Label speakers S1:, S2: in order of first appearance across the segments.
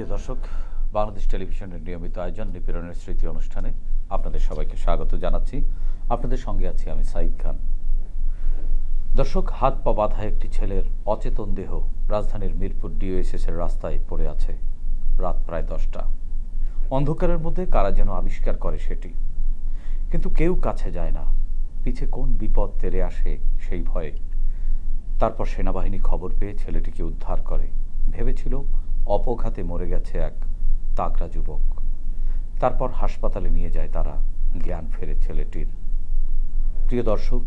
S1: প্রিয় দর্শক, বাংলাদেশ টেলিভিশনের নিয়মিত আয়োজন নিপীড়নের স্মৃতি অনুষ্ঠানে আপনাদের সবাইকে স্বাগত জানাচ্ছি। আপনাদের সঙ্গে আছি আমি সাইদ খান। দর্শক, হাত পা বাঁধা একটি ছেলের অচেতন দেহ রাজধানীর মিরপুর ডিওএসএস এর রাস্তায় পড়ে আছে। রাত প্রায় 10টা। অন্ধকারের মধ্যে কারা যেন আবিষ্কার করে সেটি, কিন্তু কেউ কাছে যায় না। পিছে কোন বিপদ তেড়ে আসে সেই ভয়ে। তারপর সেনাবাহিনী খবর পেয়ে ছেলেটিকে উদ্ধার করে। ভেবেছিল অপঘাতে মরে গেছে এক তাগড়া যুবক। তারপর হাসপাতালে নিয়ে যায় তারা, জ্ঞান ফেরে ছেলেটির। প্রিয় দর্শক,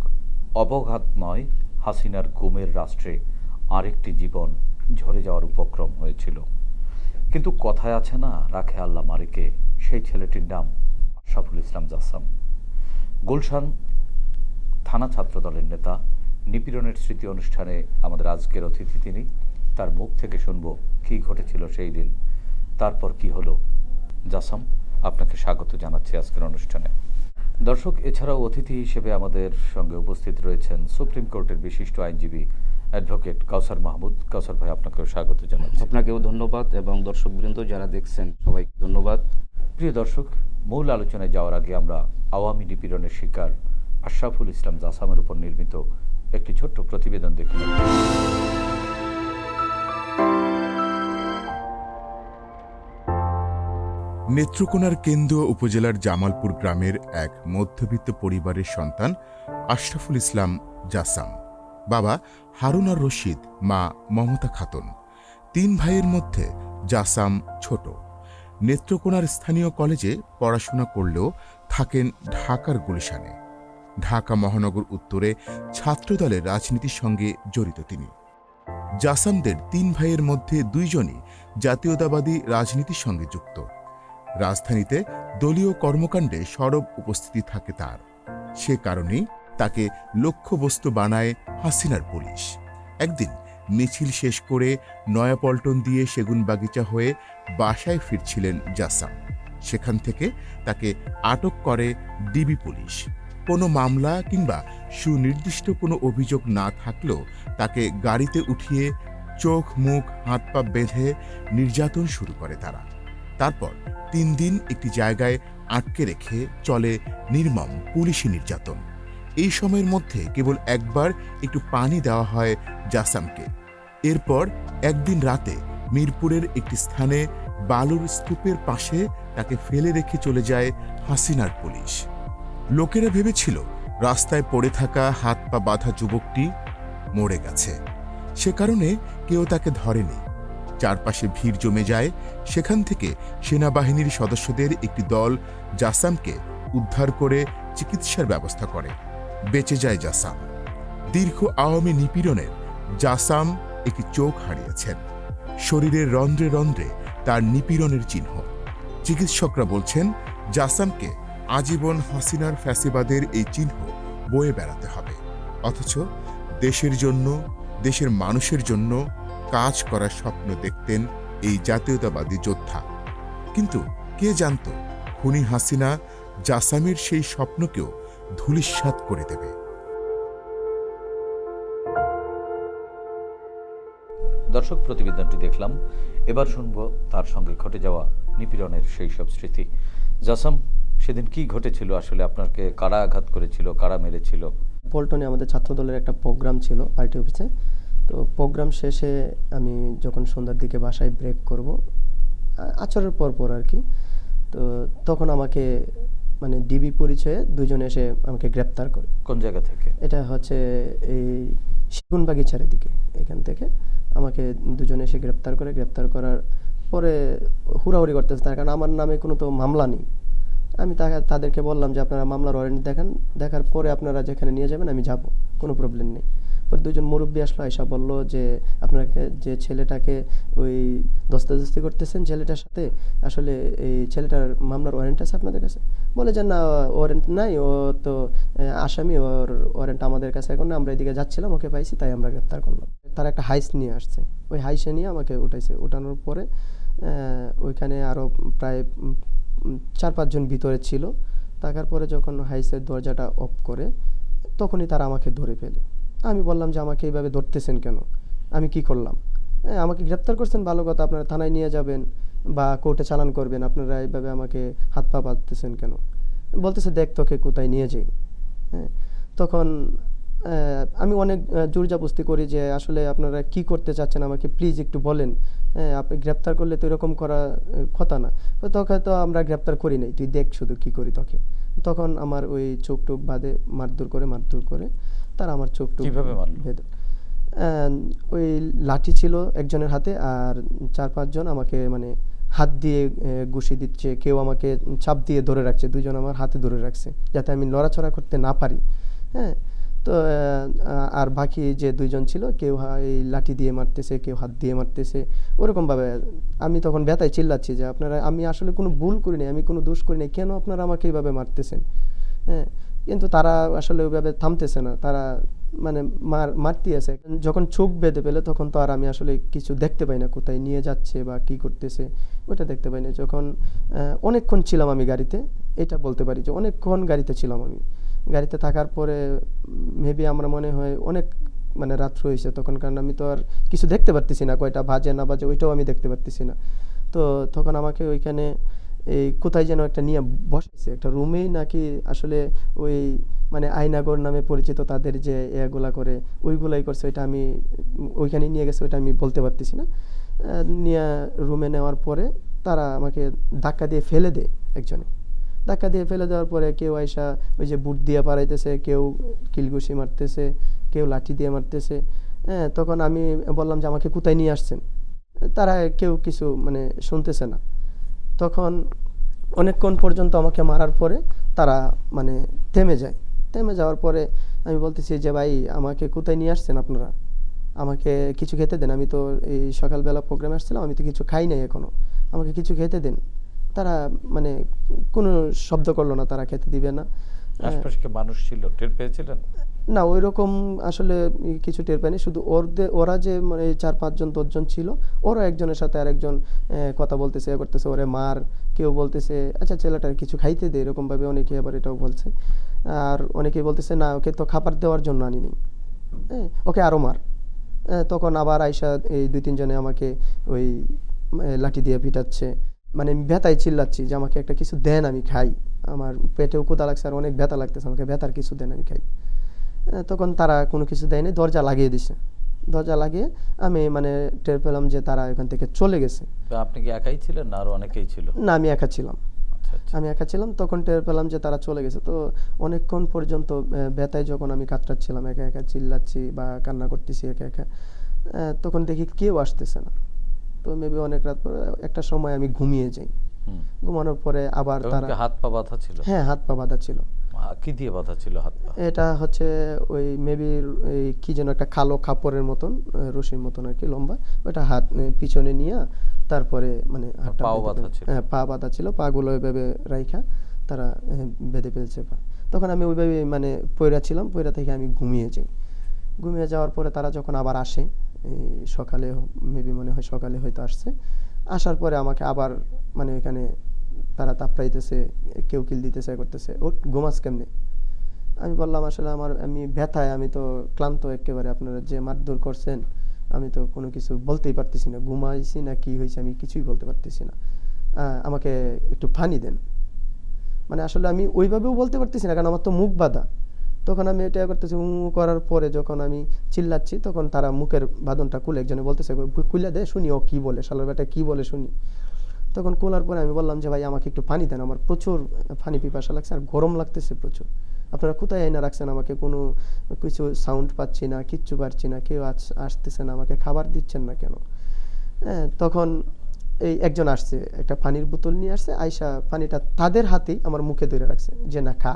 S1: অপঘাত নয়, হাসিনার গুমের রাষ্ট্রে আরেকটি জীবন ঝরে যাওয়ার উপক্রম হয়েছিল। কিন্তু কথায় আছে না, রাখে আল্লাহ মারিকে। সেই ছেলেটির নাম আশরাফুল ইসলাম জাসাম। গুলশান থানা ছাত্রদলের নেতা। নিপীড়নের স্মৃতি অনুষ্ঠানে আমাদের আজকের অতিথি তিনি। তার মুখ থেকে শুনব কী ঘটেছিল সেই দিন, তারপর কি হলো। জাসাম, আপনাকে স্বাগত জানাচ্ছি আজকের অনুষ্ঠানে। দর্শক, এছাড়াও অতিথি হিসেবে আমাদের সঙ্গে উপস্থিত রয়েছেন সুপ্রিম কোর্টের বিশিষ্ট আইনজীবী অ্যাডভোকেট কাউসার মাহমুদ। কাউসার ভাই, আপনাকেও স্বাগত জানাচ্ছি।
S2: আপনাকেও ধন্যবাদ এবং দর্শকবৃন্দ যারা দেখছেন সবাইকে ধন্যবাদ।
S1: প্রিয় দর্শক, মূল আলোচনায় যাওয়ার আগে আমরা আওয়ামী নিপীড়নের শিকার আশরাফুল ইসলাম জাসামের উপর নির্মিত একটি ছোট্ট প্রতিবেদন দেখে নেব।
S3: নেত্রকোনার কেন্দ্রীয় উপজেলার জামালপুর গ্রামের এক মধ্যবিত্ত পরিবারের সন্তান আশরাফুল ইসলাম জাসাম। বাবা হারুন আর রশিদ, মা মমতা খাতুন। 3 ভাইয়ের মধ্যে জাসাম ছোট। নেত্রকোনার স্থানীয় কলেজে পড়াশোনা করলেও থাকেন ঢাকার গুলশানে। ঢাকা মহানগর উত্তরে ছাত্রদলের রাজনীতির সঙ্গে জড়িত তিনি। জাসামদের 3 ভাইয়ের মধ্যে 2 জনই জাতীয়তাবাদী রাজনীতির সঙ্গে যুক্ত। রাজধানীতে দলীয় কর্মকাণ্ডে সরব উপস্থিতি থাকে তার। সে কারণেই তাকে লক্ষ্যবস্তু বানায় হাসিনার পুলিশ। একদিন মিছিল শেষ করে নয়াপল্টন দিয়ে সেগুনবাগিচা হয়ে বাসায় ফিরছিলেন জাসাম। সেখান থেকে তাকে আটক করে ডিবি পুলিশ। কোনো মামলা কিংবা সুনির্দিষ্ট কোনো অভিযোগ না থাকলেও তাকে গাড়িতে উঠিয়ে চোখ মুখ হাত পা বেঁধে নির্যাতন শুরু করে তারা। তারপর 3 দিন একটি জায়গায় আটকে রেখে চলে নির্মম পুলিশি নির্যাতন। এই সময়ের মধ্যে কেবল একবার একটু পানি দেওয়া হয় জাসামকে। এরপর একদিন রাতে মিরপুরের একটি স্থানে বালুর স্তূপের পাশে তাকে ফেলে রেখে চলে যায় হাসিনার পুলিশ। লোকেরা ভেবেছিল রাস্তায় পড়ে থাকা হাত পা বাঁধা যুবকটি মরে গেছে। সে কারণে কেউ তাকে ধরেনি। চারপাশে ভিড় জমে যায়। সেখান থেকে সেনাবাহিনীর সদস্যদের একটি দল জাসামকে উদ্ধার করে চিকিৎসার ব্যবস্থা করে। বেঁচে যায় জাসাম। দীর্ঘ আওয়ামী নিপীড়নের জাসাম একটি চোখ হারিয়েছেন। শরীরের রন্ধ্রে রন্ধ্রে তার নিপীড়নের চিহ্ন। চিকিৎসকরা বলছেন জাসামকে আজীবন হাসিনার ফ্যাসিবাদের এই চিহ্ন বয়ে বেড়াতে হবে। অথচ দেশের জন্য, দেশের মানুষের জন্য কাজ করার স্বপ্ন দেখতেন এই জাতীয়তাবাদী যোদ্ধা। কিন্তু কে জানত খুনি হাসিনা জাসামের সেই স্বপ্নকেও ধূলিসাৎ করে দেবে।
S1: দর্শক, প্রতিবেদনটি দেখলাম। এবার শুনব তার সঙ্গে ঘটে যাওয়া নিপীড়নের সেই সব স্মৃতি। জাসাম, সেদিন কি ঘটেছিল আসলে? আপনাকে কারা আঘাত করেছিল, কারা মেরেছিল?
S4: পল্টনে আমাদের ছাত্রদলের একটা প্রোগ্রাম ছিল পার্টি অফিসে। তো প্রোগ্রাম শেষে আমি যখন সন্ধ্যার দিকে বাসায় ব্রেক করব, আচরের পর আর কি, তো তখন আমাকে মানে ডিবি পরিচয়ে 2 জন এসে আমাকে গ্রেপ্তার করে।
S1: কোন জায়গা থেকে?
S4: এটা হচ্ছে এই সেগুনবাগিচার দিকে। এখান থেকে আমাকে 2 জন এসে গ্রেপ্তার করে। গ্রেপ্তার করার পরে হুড়াহুড়ি করতেছে, তার কারণ আমার নামে কোনো তো মামলা নেই। আমি তাদেরকে বললাম যে আপনারা মামলার ওয়ারেন্ট দেখান, দেখার পরে আপনারা যেখানে নিয়ে যাবেন আমি যাব, কোনো প্রবলেম নেই। পরে 2 জন মুরব্বী আসলো, আয়সা বললো যে আপনাকে যে ছেলেটাকে ওই দস্তাদস্তি করতেছেন ছেলেটার সাথে, আসলে এই ছেলেটার মামলার ওয়ারেন্ট আছে আপনাদের কাছে? বলে যে না, ওয়ারেন্ট নাই, ও তো আসামি, ওর ওয়ারেন্ট আমাদের কাছে এখন না, আমরা এদিকে যাচ্ছিলাম, ওকে পাইছি, তাই আমরা গ্রেপ্তার করলাম। তারা একটা হাইস নিয়ে আসছে, ওই হাইসে নিয়ে আমাকে উঠাইছে। উঠানোর পরে ওইখানে আরও প্রায় 4-5 জন ভিতরে ছিল। থাকার পরে যখন হাইসের দরজাটা অফ করে তখনই তারা আমাকে ধরে ফেলে। আমি বললাম যে আমাকে এইভাবে ধরতেছেন কেন, আমি কি করলাম? আমাকে গ্রেপ্তার করছেন, ভালো কথা, আপনারা থানায় নিয়ে যাবেন, বা কোর্টে চালান করবেন, আপনারা এইভাবে আমাকে হাত পা বাঁধতেছেন কেন? বলতেছে দেখ তোকে কোথায় নিয়ে যাই। হ্যাঁ, তখন আমি অনেক জোর জবরদস্তি করি যে আসলে আপনারা কি করতে চাচ্ছেন আমাকে প্লিজ একটু বলেন। হ্যাঁ, আপনি গ্রেপ্তার করলে তো এরকম করা কথা না। তো তোকে তো আমরা গ্রেপ্তার করি নাই, তুই দেখ শুধু কি করি তোকে। তখন আমার ওই চোখ টোক বাঁধে, মারধর করে তারা আমার চোখ টোক
S1: কিভাবে মারলো?
S4: বেঁধে ওই লাঠি ছিল একজনের হাতে, আর 4-5 জন আমাকে মানে হাত দিয়ে ঘুষি দিচ্ছে, কেউ আমাকে চাপ দিয়ে ধরে রাখছে, 2 জন আমার হাতে ধরে রাখছে যাতে আমি নড়াচড়া করতে না পারি। হ্যাঁ, তো আর বাকি যে 2 জন ছিল, কেউ এই লাঠি দিয়ে মারতেছে, কেউ হাত দিয়ে মারতেছে, ওরকমভাবে। আমি তখন ব্যথায় চিল্লাচ্ছি যে আপনারা, আমি আসলে কোনো ভুল করিনি, আমি কোনো দোষ করিনি, কেন আপনারা আমাকে এইভাবে মারতেছেন? হ্যাঁ, কিন্তু তারা আসলে ওইভাবে থামতেছে না, তারা মানে মারতে আছে। যখন চোখ বেঁধে পেলে তখন তো আর আমি আসলে কিছু দেখতে পাই না, কোথায় নিয়ে যাচ্ছে বা কি করতেছে ওইটা দেখতে পাই না। যখন অনেকক্ষণ ছিলাম আমি গাড়িতে, এটা বলতে পারি যে অনেকক্ষণ গাড়িতে ছিলাম আমি। গাড়িতে থাকার পরে মেবি আমার মনে হয় অনেক মানে রাত্র হয়েছে তখন, কারণ আমি তো আর কিছু দেখতে পারতেছি না, কয়টা বাজে না বাজে ওইটাও আমি দেখতে পারতেছি না। তো তখন আমাকে ওইখানে এই কোথায় যেন একটা নিয়ে বসাইছে, একটা রুমেই নাকি আসলে ওই মানে আয়নাগর নামে পরিচিত তাদের যে এগুলা করে ওইগুলাই করছে, ওইটা আমি ওইখানে নিয়ে গেছে, ওইটা আমি বলতে পারতেছি না। নিয়ে রুমে নেওয়ার পরে তারা আমাকে ধাক্কা দিয়ে ফেলে দেয়, একজনে ধাক্কা দিয়ে ফেলে দেওয়ার পরে কেউ আইসা ওই যে বুট দিয়ে পাড়াইতেছে, কেউ কিলঘুষি মারতেছে, কেউ লাঠি দিয়ে মারতেছে। হ্যাঁ, তখন আমি বললাম যে আমাকে কোথায় নিয়ে আসছেন, তারা কেউ কিছু মানে শুনতেছে না। তখন অনেকক্ষণ পর্যন্ত আমাকে মারার পরে তারা মানে থেমে যায়। থেমে যাওয়ার পরে আমি বলতেছি যে ভাই আমাকে কোথায় নিয়ে আসছেন আপনারা, আমাকে কিছু খেতে দেন, আমি তো এই সকালবেলা প্রোগ্রামে আসছিলাম, আমি তো কিছু খাই নাই এখনো, আমাকে কিছু খেতে দেন। তারা মানে কোনো শব্দ করলো না, তারা খেতে দিবে না।
S1: আশপাশে কি মানুষ ছিল, টের পেয়েছিলেন?
S4: না, ওই রকম আসলে কিছু টের পাইনি, শুধু ওরা যে মানে 4-5 জন 10 জন ছিল, ওরা একজনের সাথে আরেকজন কথা বলতেছে, করতেছে ওরে মার, কেউ বলতেছে আচ্ছা ছেলেটার কিছু খাইতে দে, এরকম ভাবে অনেকে আবার এটাও বলছে। আর অনেকে বলতেছে না ওকে তো খাবার দেওয়ার জন্য আনিনি, ওকে আরো মার। তখন আবার আইসা এই 2-3 জনে আমাকে ওই লাঠি দিয়ে পিটাচ্ছে, মানে ব্যথায় চিল্লাচ্ছি যে আমাকে একটা কিছু দেন আমি খাই, আমার পেটেও ক্ষুধা লাগছে আর অনেক ব্যথা লাগতেছে, আমাকে ব্যথার কিছু দেন আমি খাই। তখন তারা কোনো কিছু দেয়নি, দরজা লাগিয়ে দিছে। দরজা লাগিয়ে আমি মানে টের পেলাম যে তারা এখান থেকে চলে গেছে।
S1: তো আপনি কি একাই ছিলেন না আরো অনেকেই ছিল?
S4: না, আমি একা ছিলাম।
S1: আচ্ছা আচ্ছা।
S4: আমি একা ছিলাম, তখন টের পেলাম যে তারা চলে গেছে। তো অনেকক্ষণ পর্যন্ত ব্যথায় যখন আমি কাতরাচ্ছিলাম, একা একা চিল্লাচ্ছি বা কান্না করতেছি একা একা, তখন দেখি কেউ আসতেছে না। তো মেবি অনেক রাত পরে একটা সময় আমি ঘুমিয়ে যাই। ঘুমানোর পরে আবার তারা,
S1: হাত পা বাঁধা ছিল?
S4: হ্যাঁ, হাত পা বাঁধা ছিল।
S1: কি দিয়ে বাঁধা ছিল হাত পা?
S4: এটা হচ্ছে ওই মেবি কি যেন একটা কালো কাপড়ের মতন, রশির মতন আর কি, লম্বা, ওটা হাত পিছনে নিয়ে তারপরে মানে হাতটা
S1: পাও বাঁধা ছিল?
S4: হ্যাঁ, পা বাঁধা ছিল, পাগুলো ওইভাবে রাইখা তারা বেঁধে ফেলছে পা। তখন আমি ওইভাবে মানে পয়রা ছিলাম, পয়রা থেকে আমি ঘুমিয়ে যাই। ঘুমিয়ে যাওয়ার পরে তারা যখন আবার আসে, সকালে মেবি মনে হয় সকালে হয়তো আসছে, আসার পরে আমাকে আবার মানে ওইখানে তারা তাপড়াইতেছে, কেউ কিল দিতেছে, করতেছে, ও ঘুমাস কেমনে? আমি বললাম আসলে আমি ব্যথায়, আমি তো ক্লান্ত একেবারে, আপনারা যে মারধর করছেন আমি তো কোনো কিছু বলতেই পারতেছি না, ঘুমাইছি না কি হয়েছে আমি কিছুই বলতে পারতেছি না, আমাকে একটু পানি দেন। মানে আসলে আমি ওইভাবেও বলতে পারতেছি না, কারণ আমার তো মুখ বাঁধা। তখন আমি এটা করতেছি, করার পরে যখন আমি চিল্লাচ্ছি তখন তারা মুখের বাঁধনটা খুলে, একজনে বলতেছে খুলে দে শুনি ও কি বলে, শালার বেটা কি বলে শুনি। তখন খোলার পরে আমি বললাম যে ভাই আমাকে একটু পানি দেন, আমার প্রচুর পানি পিপাসা লাগছে আর গরম লাগতেছে প্রচুর, আপনারা কোথায় আইনা রাখছেন, আমাকে কোনো কিছু সাউন্ড পাচ্ছি না, কিচ্ছু পাচ্ছি না, কেউ আসতেছে না, আমাকে খাবার দিচ্ছেন না কেন? হ্যাঁ, তখন এই একজন আসছে, একটা পানির বোতল নিয়ে আসছে, আয়সা পানিটা তাদের হাতেই আমার মুখে ধরে রাখছে যে না খা।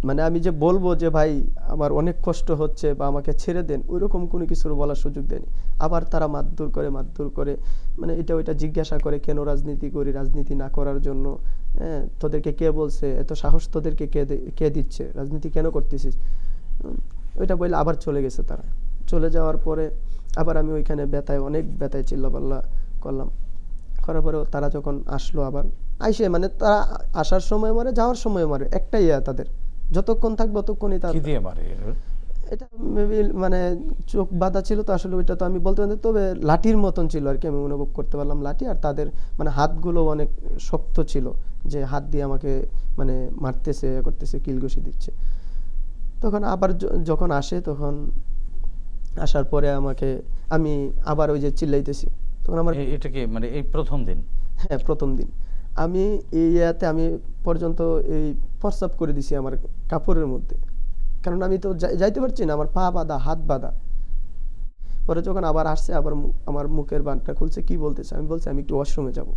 S4: মানে আমি যে বলবো যে ভাই আমার অনেক কষ্ট হচ্ছে বা আমাকে ছেড়ে দেন, ওইরকম কোনো কিছুর বলার সুযোগ দেয়নি। আবার তারা মারধর করে মানে এটা ওইটা জিজ্ঞাসা করে, কেন রাজনীতি করি, রাজনীতি না করার জন্য। তোদেরকে কে বলছে, এত সাহস তোদেরকে কে দিচ্ছে, রাজনীতি কেন করতেছিস, ওইটা বলে আবার চলে গেছে তারা। চলে যাওয়ার পরে আবার আমি ওইখানে অনেক ব্যথায় চিল্লাপাল্লা করলাম। করার পরে তারা যখন আসলো আবার আইসে, মানে তারা আসার সময় মারে, যাওয়ার সময় মারে, একটাই তাদের, যতক্ষণ থাকবে ততক্ষণই তার।
S1: কি দিয়ে মারে?
S4: এটা মেবি মানে চোখ বাঁধা ছিল তো আসলে ওইটা তো আমি বলতে পারি না, তবে লাঠির মতন ছিল আর কি, আমি অনুভব করতে পারলাম লাঠি। আর তাদের মানে হাতগুলো অনেক শক্ত ছিল, যে হাত দিয়ে আমাকে মানে মারতেছে, করতেছে, কিলঘুষি দিচ্ছে। তখন আবার যখন আসে, তখন আসার পরে আমাকে, আমি আবার ওই যে চিল্লাইতেছি, তখন আমার,
S1: এটা কি মানে এই প্রথম দিন?
S4: হ্যাঁ প্রথম দিন। আমি এই ইয়াতে আমি পর্যন্ত এই প্রস্রাব করে দিছি আমার কাপড়ের মধ্যে, কারণ আমি তো যাইতে পারছি না, আমার পা বাঁধা, হাত বাঁধা। পরে যখন আবার আসছে, আবার আমার মুখের বাঁধটা খুলছে, কি বলতেছে, আমি বলছি আমি একটু ওয়াশরুমে যাব,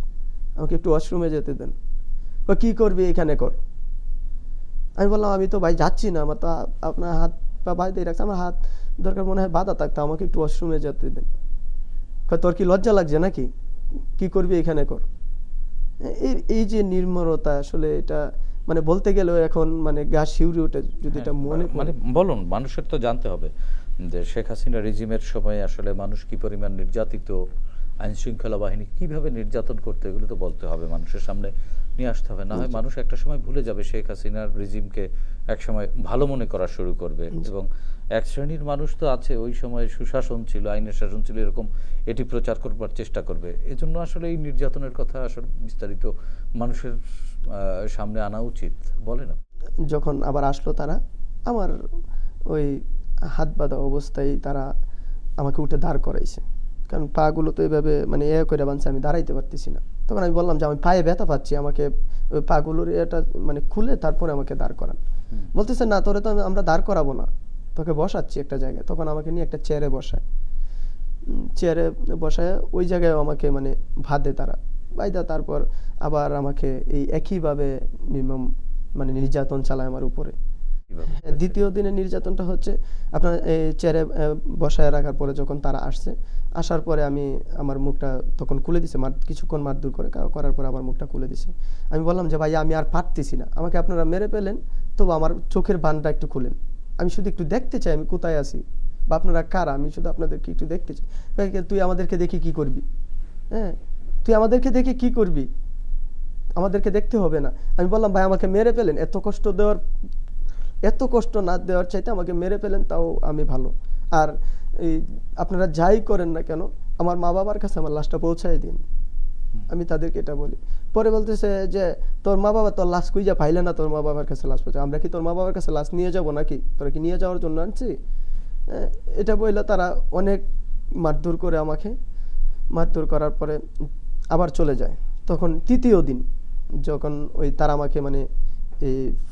S4: আমাকে একটু ওয়াশরুমে যেতে দেন। কি করবি এখানে কর। আমি বললাম আমি তো ভাই যাচ্ছি না, আমার তো আপনার হাত পা বাঁধতে রাখছে, আমার হাত দরকার মনে হয় বাঁধা থাকতো, আমাকে একটু ওয়াশরুমে যেতে দেন। তোর কি লজ্জা লাগছে নাকি, কি করবি এখানে কর। এই যে নির্মরতা, আসলে এটা মানে বলতে গেলেও এখন মানে গা শিউরে ওঠে যদি এটা মনে
S1: মানে বলুন, মানুষের তো জানতে হবে যে শেখ হাসিনা রেজিমের সময় আসলে মানুষ কি পরিমাণ নির্যাতিত, আইন শৃঙ্খলা বাহিনী কিভাবে নির্যাতন করতে, এগুলো তো বলতে হবে, মানুষের সামনে নিয়ে আসতে হবে। না হয় মানুষ একটা সময় ভুলে যাবে শেখ হাসিনার রেজিমকে, এক সময় ভালো মনে করা শুরু করবে। এবং এক শ্রেণীর মানুষ তো আছে ওই সময় সুশাসন ছিল, আইনের শাসন ছিল, এরকম এটি প্রচার করবার চেষ্টা করবে। এজন্য আসলে এই নির্যাতনের কথা আসলে বিস্তারিত মানুষের সামনে আনা উচিত। বলেন আপনি।
S4: যখন আবার আসলো তারা, আমার ওই হাত বাঁধা অবস্থায় তারা আমাকে উঠে দাঁড় করাইছে, কারণ পাগুলো তো এইভাবে মানে করে বানছে, আমি দাঁড়াইতে পারতেছি না। তখন আমি বললাম যে আমি পায়ে ব্যথা পাচ্ছি, আমাকে ওই পাগুলোর এটা মানে খুলে তারপরে আমাকে দাঁড় করান। বলতেছে না, তোরে তো আমরা দাঁড় করাবো না, তোকে বসাচ্ছি একটা জায়গায়। তখন আমাকে নিয়ে একটা চেয়ারে বসায়, চেয়ারে বসায় ওই জায়গায় আমাকে মানে ভাদে তারা বাইদা, তারপর আবার আমাকে এই একইভাবে নির্মম মানে নির্যাতন চালায় আমার উপরে। দ্বিতীয় দিনের নির্যাতনটা হচ্ছে আপনার এই চেয়ারে বসায় রাখার পরে যখন তারা আসছে, আসার পরে আমি আমার মুখটা তখন খুলে দিছে, কিছুক্ষণ মারধর করে করার পরে আমার মুখটা খুলে দিছে। আমি বললাম যে ভাই আমি আর পারতেছি না, আমাকে আপনারা মেরে পেলেন, তবু আমার চোখের বানটা একটু খুলেন, আমি শুধু একটু দেখতে চাই আমি কোথায় আছি বা আপনারা কারা, আমি শুধু আপনাদেরকে একটু দেখতে চাই। তুই আমাদেরকে দেখে কি করবি, হ্যাঁ তুই আমাদেরকে দেখে কি করবি, আমাদেরকে দেখতে হবে না। আমি বললাম ভাই আমাকে মেরে পেলেন, এত কষ্ট না দেওয়ার চাইতে আমাকে মেরে পেলেন, তাও আমি ভালো। আর এই আপনারা যাই করেন না কেন, আমার মা বাবার কাছে আমার লাশটা পৌঁছায় দিন, আমি তাদেরকে এটা বলি। পরে বলতেছে যে তোর মা বাবা তোর লাশ কুইজা পাইলে না, তোর মা বাবার কাছে লাশ পৌঁছে, আমরা কি তোর মা বাবার কাছে লাশ নিয়ে যাব নাকি, তোরা কি নিয়ে যাওয়ার জন্য আনছি। এটা বললে তারা অনেক মারধর করে আমাকে, মারধর করার পরে আবার চলে যায়। তখন তৃতীয় দিন যখন ওই তারা আমাকে মানে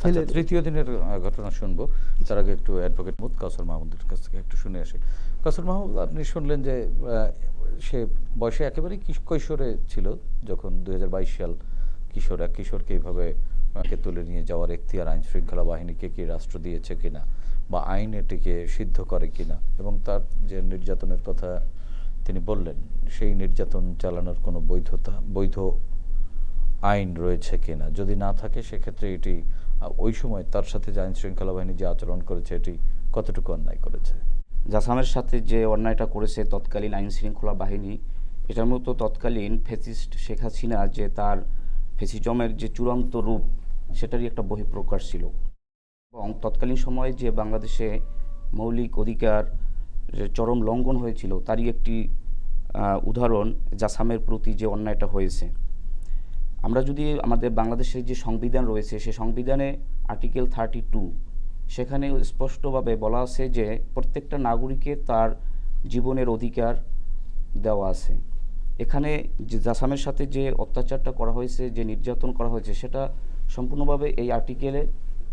S4: ফেলে,
S1: তৃতীয় দিনের ঘটনা শুনবো, তার আগে একটু অ্যাডভোকেট কাউসার মাহমুদের কাছ থেকে একটু শুনে আসি। কাউসার মাহমুদ, আপনি শুনলেন যে সে বয়সে একেবারেই কৈশোরে ছিল যখন 2022 সাল এক কিশোরকে এইভাবে তুলে নিয়ে যাওয়ার এখতিয়ার আইন শৃঙ্খলা বাহিনীকে কি রাষ্ট্র দিয়েছে কিনা, বা আইন এটিকে সিদ্ধ করে কিনা, এবং তার যে নির্যাতনের কথা তিনি বললেন, সেই নির্যাতন চালানোর কোনো বৈধ আইন রয়েছে কিনা, যদি না থাকে সেক্ষেত্রে এটি ওই সময় তার সাথে যে আইন শৃঙ্খলা বাহিনী যে আচরণ করেছে এটি কতটুকু অন্যায় করেছে।
S2: জাসামের সাথে যে অন্যায়টা করেছে তৎকালীন আইন শৃঙ্খলা বাহিনী, এটার মতো তৎকালীন ফ্যাসিস্ট শেখ হাসিনা যে তার ফ্যাসিজমের যে চূড়ান্ত রূপ, সেটারই একটা বহিঃপ্রকাশ ছিল। এবং তৎকালীন সময়ে যে বাংলাদেশে মৌলিক অধিকার যে চরম লঙ্ঘন হয়েছিল, তারই একটি উদাহরণ জাসামের প্রতি যে অন্যায়টা হয়েছে। আমরা যদি আমাদের বাংলাদেশের যে সংবিধান রয়েছে, সে সংবিধানে আর্টিকেল 32 সেখানে স্পষ্টভাবে বলা আছে যে প্রত্যেকটা নাগরিকের তার জীবনের অধিকার দেওয়া আছে। এখানে যে জাসামের সাথে যে অত্যাচারটা করা হয়েছে, যে নির্যাতন করা হয়েছে, সেটা সম্পূর্ণভাবে এই আর্টিকেলের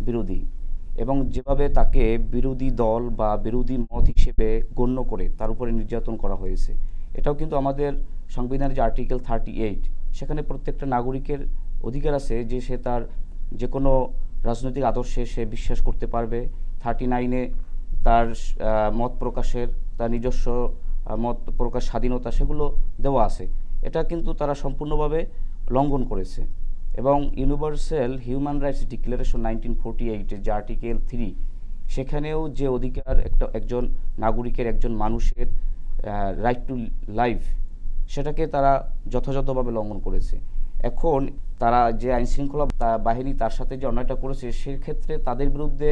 S2: বিরোধী। এবং যেভাবে তাকে বিরোধী দল বা বিরোধী মত হিসেবে গণ্য করে তার উপরে নির্যাতন করা হয়েছে, এটাও কিন্তু আমাদের সংবিধানের যে আর্টিকেল 38, সেখানে প্রত্যেকটা নাগরিকের অধিকার আছে যে সে তার যে কোনো রাজনৈতিক আদর্শে সে বিশ্বাস করতে পারবে। 39-এ তার মত প্রকাশের, তার নিজস্ব মত প্রকাশ স্বাধীনতা, সেগুলো দেওয়া আছে। এটা কিন্তু তারা সম্পূর্ণভাবে লঙ্ঘন করেছে। এবং ইউনিভার্সাল হিউম্যান রাইটস ডিক্লারেশন 1948-এর যে আর্টিকেল 3, সেখানেও যে অধিকার একজন নাগরিকের, একজন মানুষের রাইট টু লাইফ, সেটাকে তারা যথাযথভাবে লঙ্ঘন করেছে। এখন তারা যে আইনশৃঙ্খলা বাহিনী তার সাথে যে অন্যায়টা করেছে, সেক্ষেত্রে তাদের বিরুদ্ধে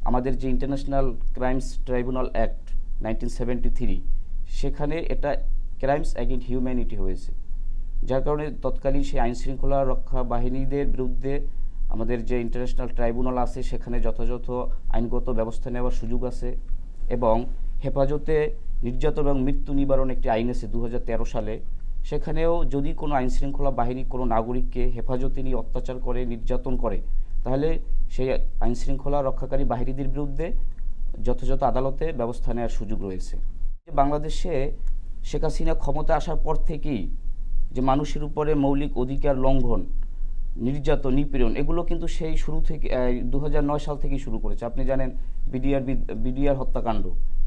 S2: আমাদের যে ইন্টারন্যাশনাল ক্রাইমস ট্রাইব্যুনাল অ্যাক্ট 1973, সেখানে এটা ক্রাইমস অ্যাগেইনস্ট হিউম্যানিটি হয়েছে, যার কারণে তৎকালীন সেই আইন শৃঙ্খলা রক্ষা বাহিনীদের বিরুদ্ধে আমাদের যে ইন্টারন্যাশনাল ট্রাইব্যুনাল আছে সেখানে যথাযথ আইনগত ব্যবস্থা নেওয়ার সুযোগ আছে। এবং হেফাজতে নির্যাতন এবং মৃত্যু নিবারণ একটি আইন আছে 2013 সালে, সেখানেও যদি কোনো আইন শৃঙ্খলা বাহিনী কোনো নাগরিককে হেফাজতে নিয়ে অত্যাচার করে, নির্যাতন করে, তাহলে সেই আইন শৃঙ্খলা রক্ষাকারী বাহিনীদের বিরুদ্ধে যথাযথ আদালতে ব্যবস্থা নেওয়ার সুযোগ রয়েছে। বাংলাদেশে শেখ হাসিনা ক্ষমতা আসার পর থেকেই যে মানুষের উপরে মৌলিক অধিকার লঙ্ঘন, নির্যাতন, নিপীড়ন, এগুলো কিন্তু সেই শুরু থেকে 2009 সাল থেকেই শুরু করেছে। আপনি জানেন বিডিআর হত্যাকাণ্ড,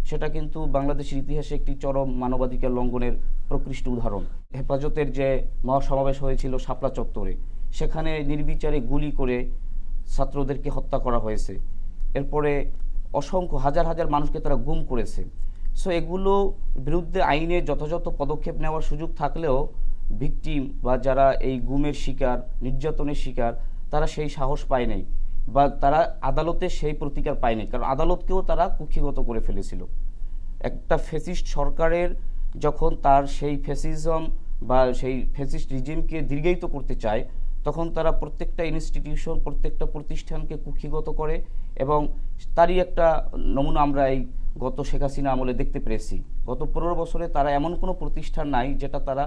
S2: সেটা কিন্তু বাংলাদেশের ইতিহাসে একটি চরম মানবাধিকার লঙ্ঘনের প্রকৃষ্ট উদাহরণ। হেফাজতের যে মহাসমাবেশ হয়েছিল শাপলা চত্বরে, সেখানে নির্বিচারে গুলি করে ছাত্রদেরকে হত্যা করা হয়েছে। এরপরে অসংখ্য হাজার হাজার মানুষকে তারা গুম করেছে। সো এগুলো বিরুদ্ধে আইনে যথাযথ পদক্ষেপ নেওয়ার সুযোগ থাকলেও ভিকটিম বা যারা এই গুমের শিকার, নির্যাতনের শিকার, তারা সেই সাহস পায় নাই বা তারা আদালতে সেই প্রতিকার পায়নি, কারণ আদালতকেও তারা কুক্ষিগত করে ফেলেছিল। একটা ফ্যাসিস্ট সরকারের যখন তার সেই ফ্যাসিজম বা সেই ফ্যাসিস্ট রিজিমকে দীর্ঘায়িত করতে চায়, তখন তারা প্রত্যেকটা ইনস্টিটিউশন, প্রত্যেকটা প্রতিষ্ঠানকে কুক্ষিগত করে, এবং তারই একটা নমুনা আমরা এই গত শেখ হাসিনা আমলে দেখতে পেরেছি। গত 15 বছরে তারা এমন কোনো প্রতিষ্ঠান নাই যেটা তারা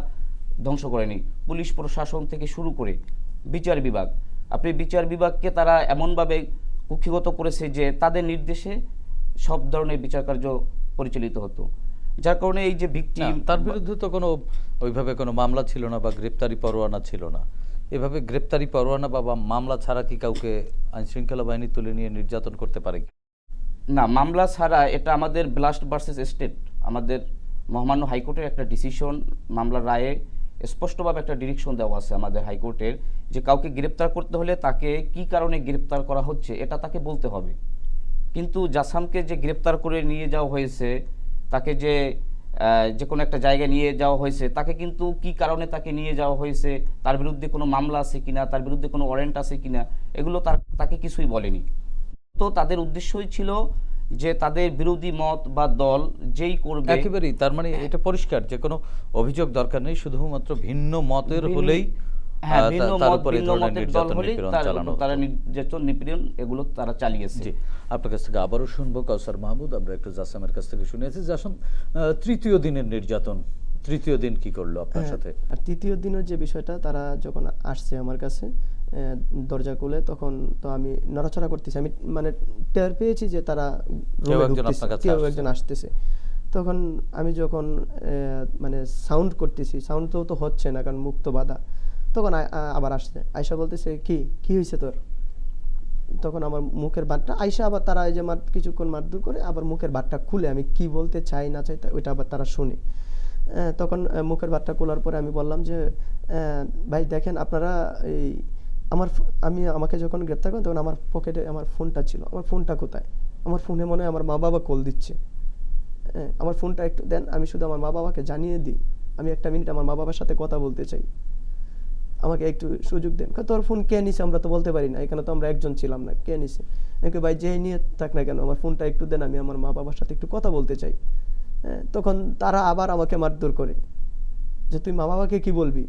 S2: ধ্বংস করেনি। পুলিশ প্রশাসন থেকে শুরু করে বিচার বিভাগ, আপনি বিচার বিভাগকে তারা এমনভাবে কুক্ষিগত করেছে যে তাদের নির্দেশে সব ধরনের বিচার কার্য পরিচালিত হতো, যার কারণে এই যে ভিকটিম,
S1: তার বিরুদ্ধে তো কোনো ওইভাবে কোনো মামলা ছিল না বা গ্রেপ্তারি পরোয়ানা ছিল না। এভাবে গ্রেপ্তারি পরোয়ানা বা মামলা ছাড়া কি কাউকে আইন শৃঙ্খলা বাহিনী তুলে নিয়ে নির্যাতন করতে পারে?
S2: না, মামলা ছাড়া এটা আমাদের ব্লাস্ট ভার্সেস স্টেট, আমাদের মহামান্য হাইকোর্টের একটা ডিসিশন, মামলার রায়ে স্পষ্টভাবে একটা ডিরেকশন দেওয়া আছে আমাদের হাইকোর্টের, যে কাউকে গ্রেপ্তার করতে হলে তাকে কি কারণে গ্রেপ্তার করা হচ্ছে এটা তাকে বলতে হবে। কিন্তু জাসামকে যে গ্রেপ্তার করে নিয়ে যাওয়া হয়েছে, তাকে যে কোনো একটা জায়গায় নিয়ে যাওয়া হয়েছে, তাকে কিন্তু কি কারণে তাকে নিয়ে যাওয়া হয়েছে, তার বিরুদ্ধে কোনো মামলা আছে কিনা, তার বিরুদ্ধে কোনো ওয়ারেন্ট আছে কিনা, এগুলো তাকে কিছুই বলেনি। তো তাদের উদ্দেশ্যই ছিল যে তাদের বিরোধী মত বা দল যেই করবে,
S1: একেবারেই, তার মানে এটা পরিষ্কার যে কোনো অভিযোগ দরকার নেই, শুধুমাত্র ভিন্ন মতের হলেই তার উপরে নির্যাতন নিপীড়ন এগুলো তারা চালিয়েছে। আপনার কাছ থেকে আবারও শুনবো কাউসার মাহমুদ। আমরা একটু জাসামের কাছ থেকে শুনেছি। জাসাম, তৃতীয় দিনের নির্যাতন, তৃতীয় দিন কি করলো আপনার সাথে?
S4: আর তৃতীয় দিনের যে বিষয়টা, তারা যখন আসছে আমার কাছে দরজা খুলে, তখন তো আমি নড়াচড়া করতেছি, আমি মানে টের পেয়েছি যে তারা কেউ একজন আসতেছে। তখন আমি যখন মানে সাউন্ড করতেছি, সাউন্ড তো হচ্ছে না কারণ মুখ তো বাঁধা, তখন আবার আসছে, আয়সা বলতেছে কি হয়েছে তোর? তখন আমার মুখের বাটটা আয়সা আবার তারা এই যে কিছুক্ষণ মারধর করে আবার মুখের বাটটা খুলে, আমি কি বলতে চাই না চাই ওইটা আবার তারা শুনে। তখন মুখের বাটটা খোলার পরে আমি বললাম যে ভাই দেখেন, আপনারা এই আমাকে যখন গ্রেপ্তার করেন তখন আমার পকেটে আমার ফোনটা ছিল, আমার ফোনটা কোথায়? আমার ফোনে মনে হয় আমার মা বাবা কল দিচ্ছে, আমার ফোনটা একটু দেন, আমি শুধু আমার মা বাবাকে জানিয়ে দিই, আমি 1 মিনিট আমার মা বাবার সাথে কথা বলতে চাই, আমাকে একটু সুযোগ দেন। তোর ফোন কে নিছে আমরা তো বলতে পারি না, এখানে তো আমরা একজন ছিলাম না, কে নিছে? নাকি ভাই যেই নিয়ে থাক না কেন, আমার ফোনটা একটু দেন, আমি আমার মা বাবার সাথে একটু কথা বলতে চাই। তখন তারা আবার আমাকে মারধর করে যে তুই মা বাবাকে কি বলবি,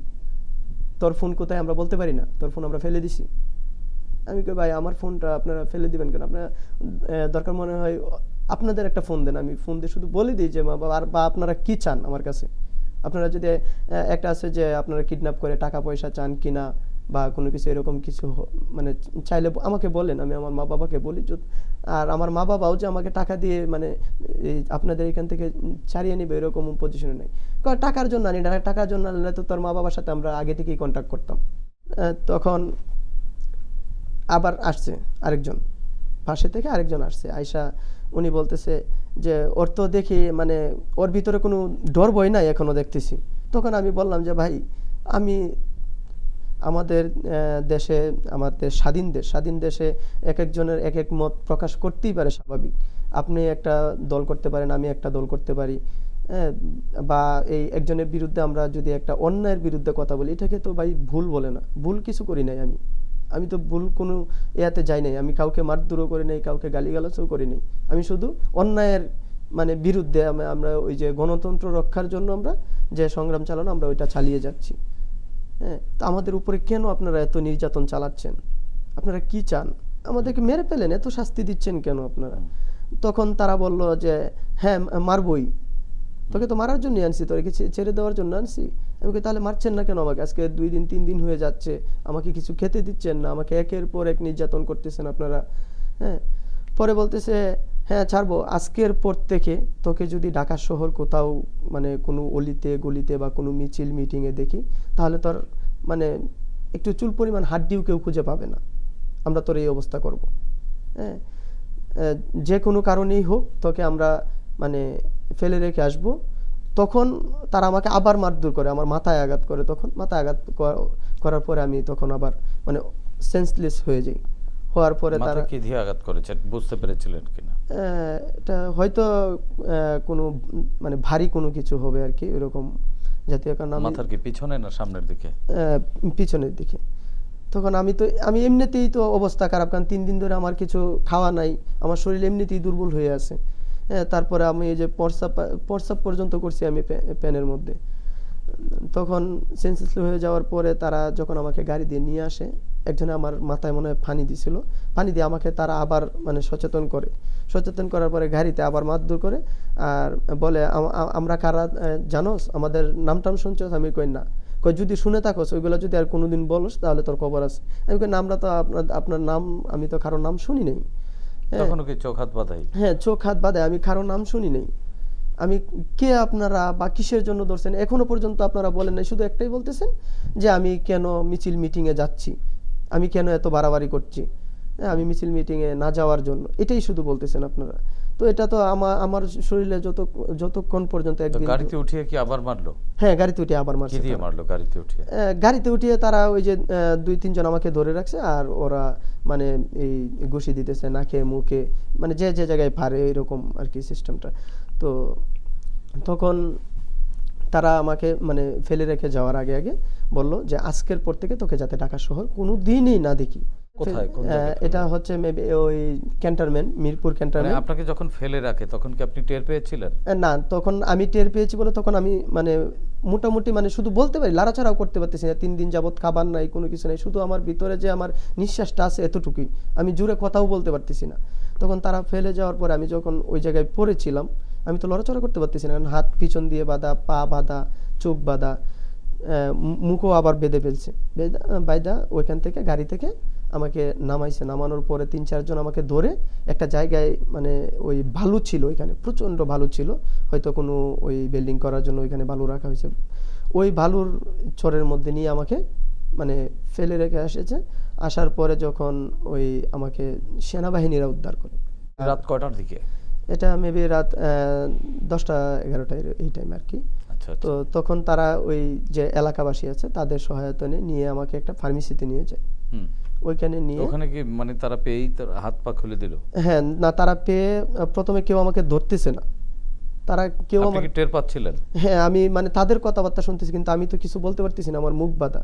S4: তোর ফোন কোথায় আমরা বলতে পারি না, তোর ফোন আমরা ফেলে দিছি। আমি কই ভাই আমার ফোনটা আপনারা ফেলে দিবেন কেন, আপনারা দরকার মনে হয় আপনাদের একটা ফোন দেন, আমি ফোন দিয়ে শুধু বলে দিই যে মা বাবা, বা আপনারা কি চান আমার কাছে, আপনারা যদি একটা আছে যে আপনারা কিডন্যাপ করে টাকা পয়সা চান কিনা বা কোনো কিছু এরকম কিছু মানে চাইলে আমাকে বলেন, আমি আমার মা বাবাকে বলি। আর আমার মা বাবাও যে আমাকে টাকা দিয়ে মানে আপনাদের এখান থেকে ছাড়িয়ে নিবে এরকম পজিশনে নেই, কারণ টাকার জন্য আনি না, টাকার জন্য আনলে তো তোর মা বাবার সাথে আমরা আগে থেকেই কন্ট্যাক্ট করতাম। তখন আবার আসছে আরেকজন, পাশে থেকে আরেকজন আসছে আয়সা, উনি বলতেছে যে ওর তো দেখি মানে ওর ভিতরে কোনো ডর ভয় নাই এখনো দেখতেছি। তখন আমি বললাম যে ভাই, আমি আমাদের দেশে, আমাদের স্বাধীন দেশে এক একজনের এক এক মত প্রকাশ করতেই পারে, স্বাভাবিক। আপনি একটা দল করতে পারেন, আমি একটা দল করতে পারি, বা এই একজনের বিরুদ্ধে আমরা যদি একটা অন্যায়ের বিরুদ্ধে কথা বলি, এটাকে তো ভাই ভুল বলে না, ভুল কিছু করি নাই আমি তো ভুল কোনো ইয়াতে যাই নাই, আমি কাউকে মারধরও করি নাই, কাউকে গালিগালাজও করি নাই। আমি শুধু অন্যায়ের মানে বিরুদ্ধে আমরা ওই যে গণতন্ত্র রক্ষার জন্য আমরা যে সংগ্রাম চালানো, আমরা ওইটা চালিয়ে যাচ্ছি। হ্যাঁ, তো আমাদের উপরে কেন আপনারা এত নির্যাতন চালাচ্ছেন? আপনারা কি চান? আমাদেরকে মেরে ফেলেন, এত শাস্তি দিচ্ছেন কেন আপনারা? তখন তারা বলল যে হ্যাঁ মারবই, তোকে তো মারার জন্য আনছি, তোকে ছেড়ে দেওয়ার জন্য আনছি। আমি বলি তাহলে মারছেন না কেন আমাকে? আজকে 2 দিন 3 দিন হয়ে যাচ্ছে, আমাকে কিছু খেতে দিচ্ছেন না, আমাকে একের পর এক নির্যাতন করতেছেন আপনারা। হ্যাঁ, পরে বলতেছে হ্যাঁ ছাড়বো, আজকের পর থেকে তোকে যদি ঢাকা শহর কোথাও মানে কোনো অলিতে গলিতে বা কোনো মিছিল মিটিংয়ে দেখি, তাহলে তোর মানে একটু চুল পরিমাণ হাড্ডিও কেউ খুঁজে পাবে না, আমরা তোর এই অবস্থা করব। হ্যাঁ, যে কোনো কারণেই হোক তোকে আমরা মানে ফেলে রেখে আসবো। তখন তারা আমাকে আবার মারধর করে, আমার মাথায় আঘাত করে। তখন মাথায় আঘাত করার পরে আমি তখন আবার মানে সেন্সলেস হয়ে যাই। হওয়ার পরে তারা
S1: কি দিয়ে আঘাত করেছে বুঝতে পেরেছিলেন কিনা?
S4: এটা হয়তো কোনো মানে ভারী কোনো কিছু হবে আর কি, এরকম জাতীয়। কারণ
S1: মাথার কি পিছনে না সামনের দিকে?
S4: পিছনের দিকে। তখন আমি এমনিতেই তো অবস্থা খারাপ, কারণ 3 দিন ধরে আমার কিছু খাওয়া নাই, আমার শরীর এমনিতেই দুর্বল হয়ে আছে। হ্যাঁ, তারপরে আমি এই যে প্রস্রাব পর্যন্ত করছি আমি প্যানের মধ্যে। তখন সেন্সলেস হয়ে যাওয়ার পরে তারা যখন আমাকে গাড়ি দিয়ে নিয়ে আসে, একজনে আমার মাথায় মনে হয় পানি দিছিল, পানি দিয়ে আমাকে তারা আবার মানে সচেতন করার পরে গাড়িতে আবার মারধর করে আর বলে আমরা কারা জানোস, আমাদের নাম শুনছস? আমি কই না। কই যদি শুনে থাকোস ওইগুলো যদি আর কোনোদিন বলস তাহলে তোর খবর আছে। আমি কই না, আমরা তো আপনার নাম, আমি তো কারোর নাম শুনি নাই।
S1: তখন কি চোখ হাত বাঁধাই?
S4: হ্যাঁ, চোখ হাত বাঁধে, আমি কারোর নাম শুনি নাই। আমি কে আপনারা বা কিসের জন্য ধরছেন এখনো পর্যন্ত আপনারা বলেন নাই, শুধু একটাই বলতেছেন যে আমি কেন মিছিল মিটিংয়ে যাচ্ছি, আমি কেন এত বাড়াবাড়ি করছি। হ্যাঁ, আমি মিছিল মিটিংয়ে না যাওয়ার জন্য, এটাই শুধু বলতেছেন আপনারা। তো এটা তো আমার শরীরে যতক্ষণ পর্যন্ত একদিন
S1: গাড়িতে উঠিয়ে কি আবার মারলো?
S4: হ্যাঁ, গাড়িতে উঠিয়ে আবার মারছে।
S1: কি দিয়ে মারলো গাড়িতে উঠিয়ে?
S4: গাড়িতে উঠিয়ে তারা ওই যে 2-3 জন আমাকে ধরে রাখছে, আর ওরা মানে এই ঘুষি দিতেছে নাকে মুখে, মানে যে যে জায়গায় পারে এরকম আর কি সিস্টেমটা। তো তখন তারা আমাকে মানে ফেলে রেখে যাওয়ার আগে বললো যে আজকের পর থেকে তোকে যাতে ঢাকা শহর কোনো দিনই না দেখি।
S1: কোথায়?
S4: এটা হচ্ছে মেবি ওই ক্যান্টনমেন্ট, মিরপুর ক্যান্টনমেন্ট।
S1: আপনাকে যখন ফেলে রাখে তখন কি আপনি টের পেয়েছিলেন?
S4: না, তখন আমি টের পেয়েছি বলে তখন আমি মানে মোটামুটি মানে শুধু বলতে পারি, লাড়াচাড়াও করতে পারতেছি না। 3 দিন যাবত খাবার নাই, কোনো কিছু নাই, শুধু আমার ভিতরে যে আমার নিঃশ্বাসটা আছে এতটুকুই, আমি জোরে কথাও বলতে পারতেছি না। তখন তারা ফেলে যাওয়ার পরে আমি যখন ওই জায়গায় পড়েছিলাম, আমি তো লড়াচড়া করতে পারতেছি না, কারণ হাত পিছন দিয়ে বাঁধা, পা বাঁধা, চোখ বাঁধা, মুখও আবার বেঁধে ফেলছে। বাইদা ওইখান থেকে গাড়ি থেকে আমাকে নামাইছে। নামানোর পরে 3-4 জন আমাকে ধরে একটা জায়গায়, মানে ওই বালু ছিল ওইখানে, প্রচণ্ড বালু ছিল, হয়তো কোনো ওই বিল্ডিং করার জন্য ওইখানে বালু রাখা হয়েছে। ওই বালুর চরের মধ্যে নিয়ে আমাকে মানে ফেলে রেখে আসার পরে যখন ওই আমাকে সেনাবাহিনীরা উদ্ধার করে।
S1: রাত কয়টার দিকে?
S4: এটা মেবি রাত 10টা-11টা এই টাইম আর কি। তো তখন তারা ওই যে এলাকাবাসী আছে তাদের সহায়তা নিয়ে আমাকে একটা ফার্মেসিতে নিয়ে যায়। ওইখানে নিয়ে
S1: ওখানে কি মানে তারা পেয়েই তার হাত পা খুলে দিল?
S4: হ্যাঁ, না, তারা পেয়ে প্রথমে কেউ আমাকে ধরতেছে না, তারা কেউ
S1: আপনি কি টের পাচ্ছিলেন?
S4: হ্যাঁ, আমি মানে তাদের কথাবার্তা শুনতেছি, কিন্তু আমি তো কিছু বলতে পারতেছি না, আমার মুখ বাঁধা।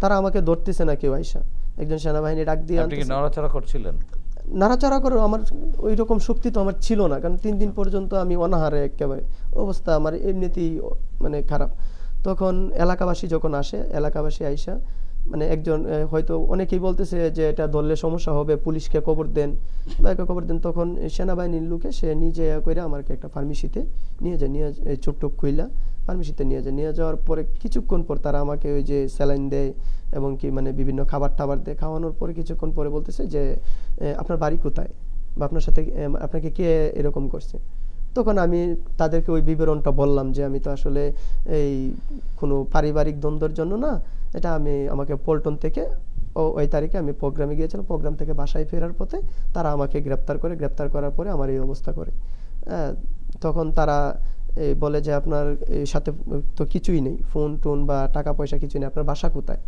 S4: তারা আমাকে ধরতেছে না কেউ আইসা। একজন সেনাবাহিনী ডাক দিয়ে
S1: আপনি কি নড়াচড়া করছিলেন?
S4: নাড়াচাড়া করে আমার ওই রকম শক্তি তো আমার ছিল না, কারণ 3 দিন পর্যন্ত আমি অনাহারে একেবারে অবস্থা আমার এমনিতেই মানে খারাপ। তখন এলাকাবাসী যখন আসে, এলাকাবাসী আইসা মানে একজন হয়তো অনেকেই বলতেছে যে এটা ধরলে সমস্যা হবে, পুলিশকে খবর দেন বা একে খবর দেন। তখন সেনাবাহিনীর লোকে সে নিজে করে আমাকে একটা ফার্মেসিতে নিয়ে যায়, চোখ টোক খুইলা ফার্মেসিতে নিয়ে যাওয়ার পরে কিছুক্ষণ পর তারা আমাকে ওই যে স্যালাইন দেয় এবং কি মানে বিভিন্ন খাবার টাবার দেয়। খাওয়ানোর পরে কিছুক্ষণ পরে বলতেছে যে আপনার বাড়ি কোথায় বা আপনার সাথে আপনাকে কে এরকম করছে। তখন আমি তাদেরকে ওই বিবরণটা বললাম যে আমি তো আসলে এই কোনো পারিবারিক দ্বন্দ্বের জন্য না, এটা আমাকে পল্টন থেকে ওই তারিখে আমি প্রোগ্রামে গিয়েছিলাম, প্রোগ্রাম থেকে বাসায় ফেরার পথে তারা আমাকে গ্রেপ্তার করার পরে আমার এই অবস্থা করে। তখন তারা বলে যে আপনার সাথে তো কিছুই নেই, ফোন টোন বা টাকা পয়সা কিছুই নেই, আপনার বাসা কোথায়?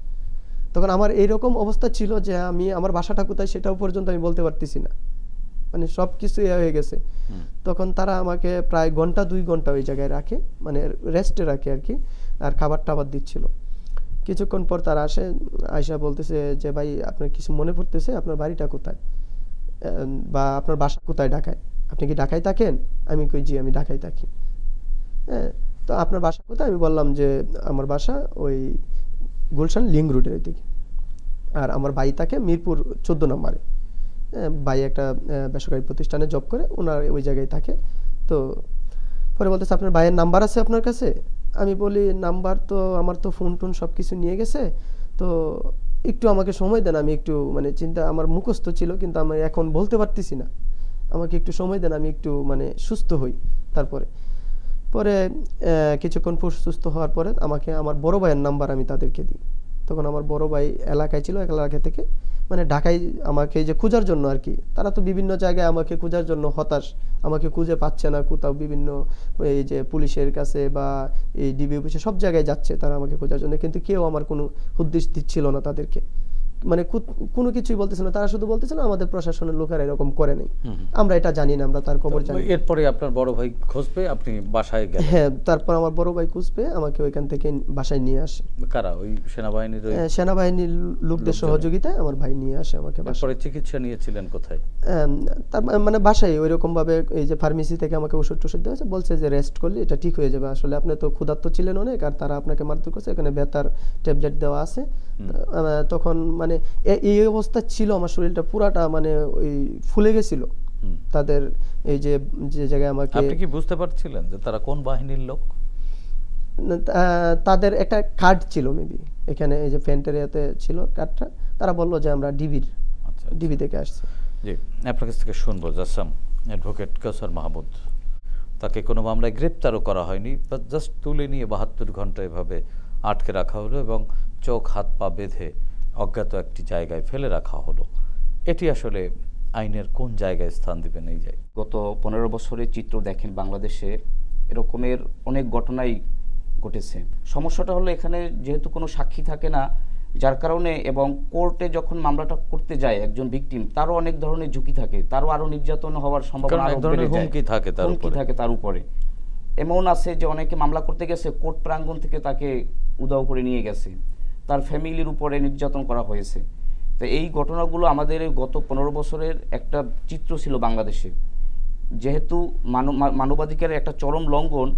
S4: তখন আমার এইরকম অবস্থা ছিল যে আমার বাসাটা কোথায় সেটাও পর্যন্ত আমি বলতে পারতেছি না, মানে সব কিছু হয়ে গেছে। তখন তারা আমাকে প্রায় 1-2 ঘন্টা ওই জায়গায় রাখে, মানে রেস্টে রাখে আর কি, আর খাবার টাবার দিচ্ছিল। কিছুক্ষণ পর তারা আসে, আয়সা বলতেছে যে ভাই আপনার কিছু মনে পড়তেছে, আপনার বাড়িটা কোথায় বা আপনার বাসা কোথায় ঢাকায়, আপনি কি ঢাকায় থাকেন? আমি কই জি আমি ঢাকায় থাকি। হ্যাঁ, তো আপনার বাসা কোথায়? আমি বললাম যে আমার বাসা ওই গুলশান লিঙ্ক রোডের ওইদিকে, আর আমার ভাই থাকে মিরপুর 14 নম্বরে। ভাই একটা বেসরকারি প্রতিষ্ঠানে জব করে, ওনার ওই জায়গায় থাকে। তো পরে বলতেছে আপনার ভাইয়ের নাম্বার আছে আপনার কাছে? আমি বলি নাম্বার তো আমার তো ফোন টোন সব কিছু নিয়ে গেছে, তো একটু আমাকে সময় দেন, আমি একটু মানে চিন্তা আমার মুখস্থ ছিল কিন্তু আমি এখন বলতে পারতেছি না, আমাকে একটু সময় দেন, আমি একটু মানে সুস্থ হই। তারপরে পরে কিছুক্ষণ সুস্থ হওয়ার পরে আমাকে আমার বড় ভাইয়ের নাম্বার আমি তাদেরকে দিই। তখন আমার বড় ভাই এলাকায় ছিল, এলাকা থেকে মানে ঢাকায় আমাকে এই যে খোঁজার জন্য আর কি, তারা তো বিভিন্ন জায়গায় আমাকে খোঁজার জন্য হতাশ, আমাকে খুঁজে পাচ্ছে না কোথাও, বিভিন্ন এই যে পুলিশের কাছে বা এই ডিবি অফিসে সব জায়গায় যাচ্ছে তারা আমাকে খোঁজার জন্য, কিন্তু কেউ আমার কোনো উদ্দেশ্য দিচ্ছিল না তাদেরকে, মানে কোনো কিছুই বলতেছিল না। তারা শুধু বলতেছিল আমাদের প্রশাসনের লোকেরা এরকম করে নাই, আমরা এটা জানি না, আমরা তার খবর জানি না।
S1: এরপরে আপনার বড় ভাই খোঁজ পেয়ে আপনি বাসায় গেলেন?
S4: হ্যাঁ, তারপর আমার বড় ভাই খোঁজ পেয়ে আমাকে ওইখান থেকে বাসায় নিয়ে আসে।
S1: কারা? ওই সেনাবাহিনীর ওই
S4: সেনাবাহিনীর লোকদের সহযোগিতায় আমার ভাই নিয়ে আসে আমাকে বাসায়।
S1: তারপরে চিকিৎসা নিয়েছিলেন কোথায়?
S4: তার মানে বাসায় ওইরকম ভাবে এই যে ফার্মেসি থেকে আমাকে ওষুধ টষুধ দেওয়া হয়েছে, বলছে যে রেস্ট করলে এটা ঠিক হয়ে যাবে, আসলে আপনি তো ক্ষুধার্ত ছিলেন অনেক, আর তারা আপনাকে মারধর করছে, এখানে ব্যথার ট্যাবলেট দেওয়া আছে। তখন মানে এই অবস্থা ছিল, আমার শরীরটা পুরাটা মানে ওই ফুলে গেছিল তাদের এই যে জায়গায় আমাকে।
S1: আপনি কি বুঝতে পারছিলেন যে তারা কোন বাহিনীর লোক?
S4: তাদের একটা কার্ড ছিল মেবি এখানে, এই যে প্যান্টের এতে ছিল কার্ডটা, তারা বললো যে আমরা ডিবির,
S1: আচ্ছা
S4: ডিবি থেকে আসছি।
S1: জি, আপনার কাছ থেকে শুনবো জাসাম, অ্যাডভোকেট কাউসার মাহমুদ, তাকে কোনো মামলায় গ্রেপ্তারও করা হয়নি, বা জাস্ট তুলে নিয়ে 72 ঘন্টা এভাবে আটকে রাখা হলো এবং চোখ হাত পা বেঁধে অজ্ঞাত একটি জায়গায় ফেলে রাখা হলো। এটি আসলে আইনের কোন জায়গায় স্থান দিবেন এই জায়গায়?
S2: গত 15 বছরের চিত্র দেখেন বাংলাদেশে, এরকমের অনেক ঘটনাই ঘটেছে। সমস্যাটা হলো এখানে যেহেতু কোনো সাক্ষী থাকে না, যার কারণে এবং কোর্টে যখন মামলাটা করতে যায় একজন ভিকটিম, তারও অনেক ধরনের ঝুঁকি থাকে, তারও আরো নির্যাতন হওয়ার সম্ভাবনা আরো বেড়ে যায়,
S1: হুমকি থাকে
S2: তার উপরে। এমন আছে যে অনেকে মামলা করতে গেছে, কোর্ট প্রাঙ্গণ থেকে তাকে উধাও করে নিয়ে গেছে, তার ফ্যামিলির উপরে নির্যাতন করা হয়েছে। তো এই ঘটনাগুলো আমাদের গত 15 বছরের একটা চিত্র ছিল বাংলাদেশে। যেহেতু মানবাধিকারের একটা চরম লঙ্ঘন,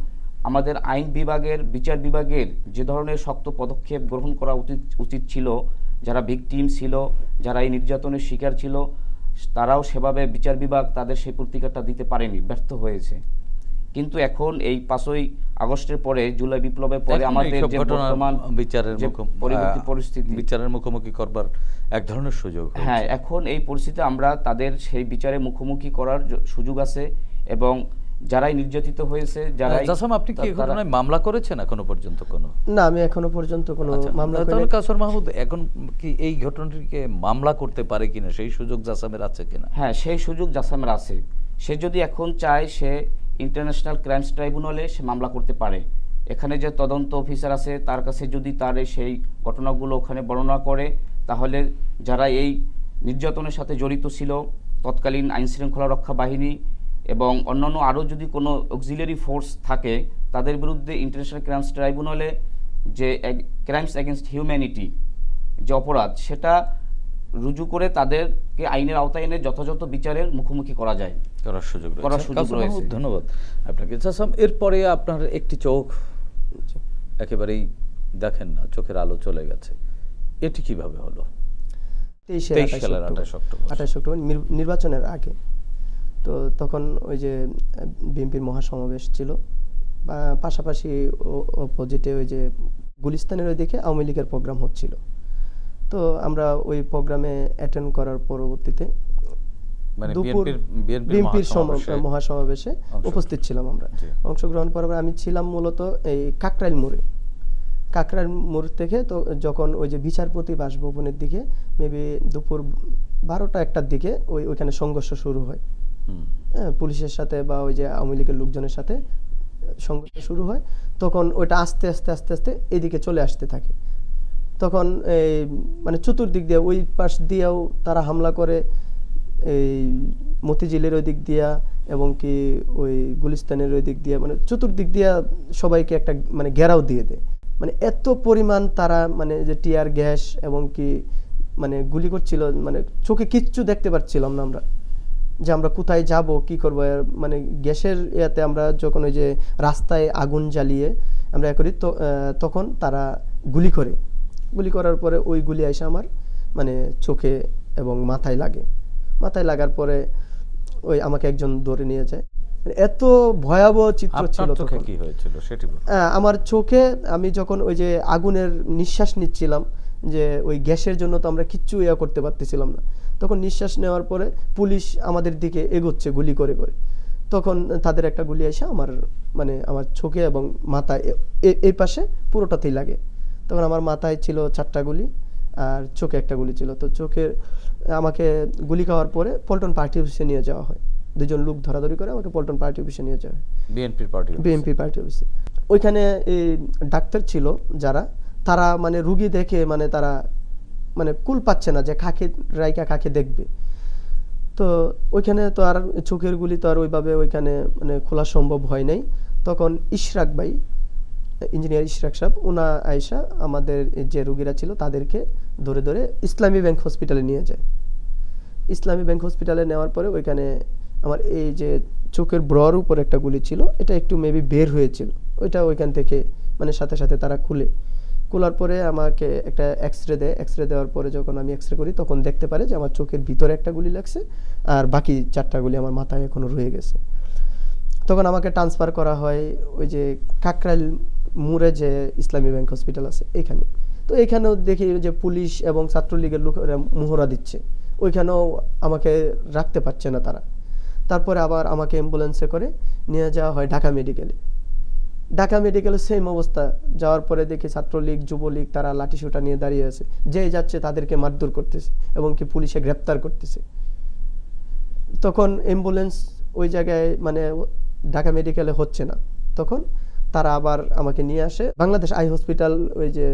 S2: আমাদের আইন বিভাগের, বিচার বিভাগের যে ধরনের শক্ত পদক্ষেপ গ্রহণ করা উচিত ছিল, যারা ভিকটিম ছিল, যারা এই নির্যাতনের শিকার ছিল, তারাও সেভাবে বিচার বিভাগ তাদের সেই প্রতিকারটা দিতে পারেনি, ব্যর্থ হয়েছে। কিন্তু এখন এই 5ই আগস্টের পরে, জুলাই বিপ্লবের পরে আমাদের যে বর্তমান পরবর্তী পরিস্থিতি,
S1: বিচারের মুখোমুখি করবার এক ধরনের সুযোগ,
S2: হ্যাঁ, এখন এই পরিস্থিতিতে আমরা তাদের সেই বিচারে মুখোমুখি করার সুযোগ আছে। এবং যারাই নির্যাতিত হয়েছে, যারা
S1: জাসাম, আপনি কি এই ঘটনায় মামলা করেছেন এখনো পর্যন্ত? কোনো
S4: না, আমি এখনো পর্যন্ত কোনো মামলা করিনি।
S1: তাহলে কাউসার মাহমুদ এখন কি এই ঘটনাটিকে মামলা করতে পারে কিনা, সেই সুযোগ জাসামের আছে কিনা?
S2: হ্যাঁ, সেই সুযোগ জাসামের আছে। সে যদি এখন চায়, সে ইন্টারন্যাশনাল ক্রাইমস ট্রাইব্যুনালে সে মামলা করতে পারে। এখানে যে তদন্ত অফিসার আছে, তার কাছে যদি তার সেই ঘটনাগুলো ওখানে বর্ণনা করে, তাহলে যারা এই নির্যাতনের সাথে জড়িত ছিল, তৎকালীন আইনশৃঙ্খলা রক্ষা বাহিনী এবং অন্যান্য আরও যদি কোনো অক্সিলারি ফোর্স থাকে, তাদের বিরুদ্ধে ইন্টারন্যাশনাল ক্রাইমস ট্রাইব্যুনালে যে ক্রাইমস এগেনস্ট হিউম্যানিটি যে অপরাধ, সেটা রুজু করে তাদেরকে আইনের আওতায় এনে যথাযথ বিচারের মুখোমুখি করা যায়,
S1: করার সুযোগ
S2: রয়েছে।
S1: ধন্যবাদ আপনাকে জাসাম। এরপরে আপনার একটি চোখ একেবারেই দেখেন না, চোখের আলো চলে গেছে, এটি কিভাবে হলো? 23 সালের 28
S4: অক্টোবর নির্বাচনের আগে। তো তখন ওই যে বিএনপির মহাসমাবেশ ছিল, পাশাপাশি অপোজিটে ওই যে গুলিস্তানের ওই দিকে আওয়ামী লীগের প্রোগ্রাম হচ্ছিল। তো আমরা ওই প্রোগ্রামে অ্যাটেন্ড করার পরবর্তীতে বিএনপির মহাসমাবেশে উপস্থিত ছিলাম আমরা। অংশগ্রহণ করার পর আমি ছিলাম মূলত এই কাকরাইল মোড় থেকে। তো যখন ওই যে বিচারপতি বাসভবনের দিকে মেবি দুপুর 12টা-1টার দিকে ওইখানে সংঘর্ষ শুরু হয়, হ্যাঁ, পুলিশের সাথে বা ওই যে আওয়ামী লীগের লোকজনের সাথে সংঘর্ষ শুরু হয়। তখন ওইটা আস্তে আস্তে এদিকে চলে আসতে থাকে। তখন এই মানে চতুর্দিক দিয়ে, ওই পাশ দিয়েও তারা হামলা করে, এই মতিঝিলের ওই দিক দিয়া এবং কি ওই গুলিস্তানের ওই দিক দিয়া, মানে চতুর্দিক দিয়া সবাইকে একটা মানে ঘেরাও দিয়ে দেয়। মানে এত পরিমাণ তারা মানে যে টিয়ার গ্যাস এবং কি মানে গুলি করছিল, মানে চোখে কিচ্ছু দেখতে পাচ্ছিলাম না আমরা, যে আমরা কোথায় যাব কি করব। মানে গ্যাসের ইয়াতে আমরা যখন ওই যে রাস্তায় আগুন জ্বালিয়ে আমরা করি তো তখন তারা গুলি করার পরে ওই গুলি এসে আমার মানে চোখে এবং মাথায় লাগে। মাথায় লাগার পরে ওই আমাকে একজন ধরে নিয়ে যায়। এত ভয়াবহ চিত্র ছিল
S1: আপনার চোখে
S4: তখন।
S1: কি হয়েছিল সেটি বলুন।
S4: আমার চোখে আমি যখন ওই যে আগুনের নিঃশ্বাস নিচ্ছিলাম, যে ওই গ্যাসের জন্য তো আমরা কিচ্ছু ইয়া করতে পারতেছিলাম না, তখন নিঃশ্বাস নেওয়ার পরে পুলিশ আমাদের দিকে এগোচ্ছে গুলি করে করে, তখন তাদের একটা গুলি এসে আমার মানে আমার চোখে এবং মাথায় এই পাশে পুরোটাতেই লাগে। তখন আমার মাথায় ছিল 4টা গুলি আর চোখে একটা গুলি ছিল। তো চোখে আমাকে গুলি খাওয়ার পরে পল্টন পার্টি অফিসে নিয়ে যাওয়া হয়। 2জন লোক ধরাধরি করে আমাকে পল্টন পার্টি অফিসে নিয়ে যাওয়া হয়, বিএনপি পার্টি অফিসে। ওইখানে এই ডাক্তার ছিল যারা, তারা মানে রুগী দেখে মানে তারা মানে কুল পাচ্ছে না যে কাকে দেখবে। তো ওইখানে তো আর চোখের গুলি তো আর ওইভাবে ওইখানে মানে খোলা সম্ভব হয় নাই। তখন ইশরাক ভাই, ইঞ্জিনিয়ার ইশরাক সাহেব, ওনা আয়েশা আমাদের যে রুগীরা ছিল তাদেরকে ধরে ধরে ইসলামী ব্যাংক হসপিটালে নিয়ে যায়। ইসলামী ব্যাংক হসপিটালে নেওয়ার পরে ওইখানে আমার এই যে চোখের ব্রর উপর একটা গুলি ছিল, এটা একটু মেবি বের হয়েছিল, ওইটা ওইখান থেকে মানে সাথে সাথে তারা খোলার পরে আমাকে একটা এক্সরে দেয়। এক্সরে দেওয়ার পরে যখন আমি এক্সরে করি তখন দেখতে পারে যে আমার চোখের ভিতরে একটা গুলি লাগছে আর বাকি 4টা গুলি আমার মাথায় এখনো রয়ে গেছে। তখন আমাকে ট্রান্সফার করা হয় ওই যে কাকরাইল মোড়ে যে ইসলামী ব্যাংক হসপিটাল আছে এখানে। তো এখানেও দেখি যে পুলিশ এবং ছাত্রলীগের লোকেরা মোহরা দিচ্ছে, ওইখানেও আমাকে রাখতে পারছে না তারা। তারপরে আবার আমাকে অ্যাম্বুলেন্সে করে নিয়ে যাওয়া হয় ঢাকা মেডিকেলে সেম অবস্থা। যাওয়ার পরে দেখি ছাত্রলীগ যুবলীগ তারা লাঠিসোঁটা নিয়ে দাঁড়িয়ে আছে, যে যাচ্ছে তাদেরকে মারধর করতেছে এবং কি পুলিশে গ্রেপ্তার করতেছে। তখন অ্যাম্বুলেন্স ওই জায়গায় মানে ঢাকা মেডিকেলে হচ্ছে না, তখন তারা আবার আমাকে নিয়ে আসে বাংলাদেশ আই হসপিটাল, ওই যে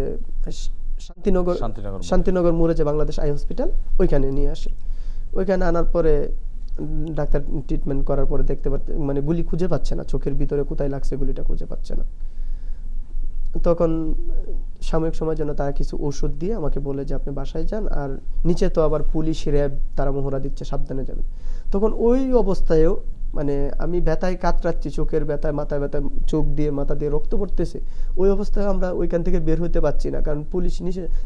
S4: শান্তিনগর মোড়ে যে বাংলাদেশ আই হসপিটাল, ওইখানে নিয়ে আসে। ওইখানে আনার পরে ডাক্তার ট্রিটমেন্ট করার পরে দেখতে পাচ্ছে মানে গুলি খুঁজে পাচ্ছে না, চোখের ভিতরে কোথায় লাগছে গুলিটা খুঁজে পাচ্ছে না। তখন সাময়িক সময়ের জন্য তারা কিছু ওষুধ দিয়ে আমাকে বলে যে আপনি বাসায় যান, আর নিচে তো আবার পুলিশ র্যাব তারা মোহরা দিচ্ছে, সাবধানে যাবেন। তখন ওই অবস্থায়ও মানে আমি ব্যথায় কাতরাচ্ছি, চোখের ব্যথায় মাথা ব্যথায়, চোখ দিয়ে মাথা দিয়ে রক্ত পড়তেছে। ওই অবস্থায় আমরা ওইখান থেকে বের হতে পারছি না, কারণ পুলিশ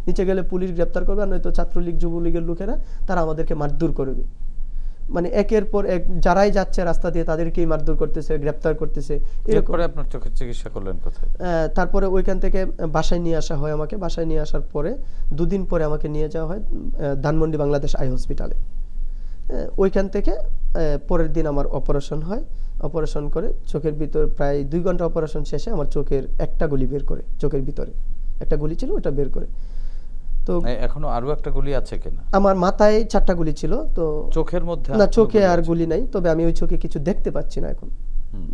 S4: নিচে গেলে পুলিশ গ্রেপ্তার করবে, আর নয়তো ছাত্রলীগ যুবলীগের লোকেরা তারা আমাদেরকে মারধর করবে। মানে একের পর এক যারাই যাচ্ছে রাস্তা দিয়ে তাদেরকেই মারধর করতেছে, গ্রেপ্তার করতেছে।
S1: এরপরে আপনার চোখের চিকিৎসা করলেন কোথায়?
S4: তারপরে ওইখান থেকে বাসায় নিয়ে আসা হয় আমাকে। বাসায় নিয়ে আসার পরে 2 দিন পরে আমাকে নিয়ে যাওয়া হয় ধানমন্ডি বাংলাদেশ আই হসপিটালে। ওইখান থেকে পরের দিন আমার অপারেশন হয়। অপারেশন করে চোখের ভিতর প্রায় 2 ঘন্টা অপারেশন শেষে আমার চোখের একটা গুলি বের করে, চোখের ভিতরে একটা গুলি ছিল ওটা বের করে। তো
S1: এখনো আরো একটা গুলি আছে কিনা?
S4: আমার মাথায় 4টা গুলি ছিল, তো
S1: চোখের মধ্যে
S4: না, চোখে আর গুলি নাই, তবে আমি ওই চোখে কিছু দেখতে পাচ্ছি না এখন,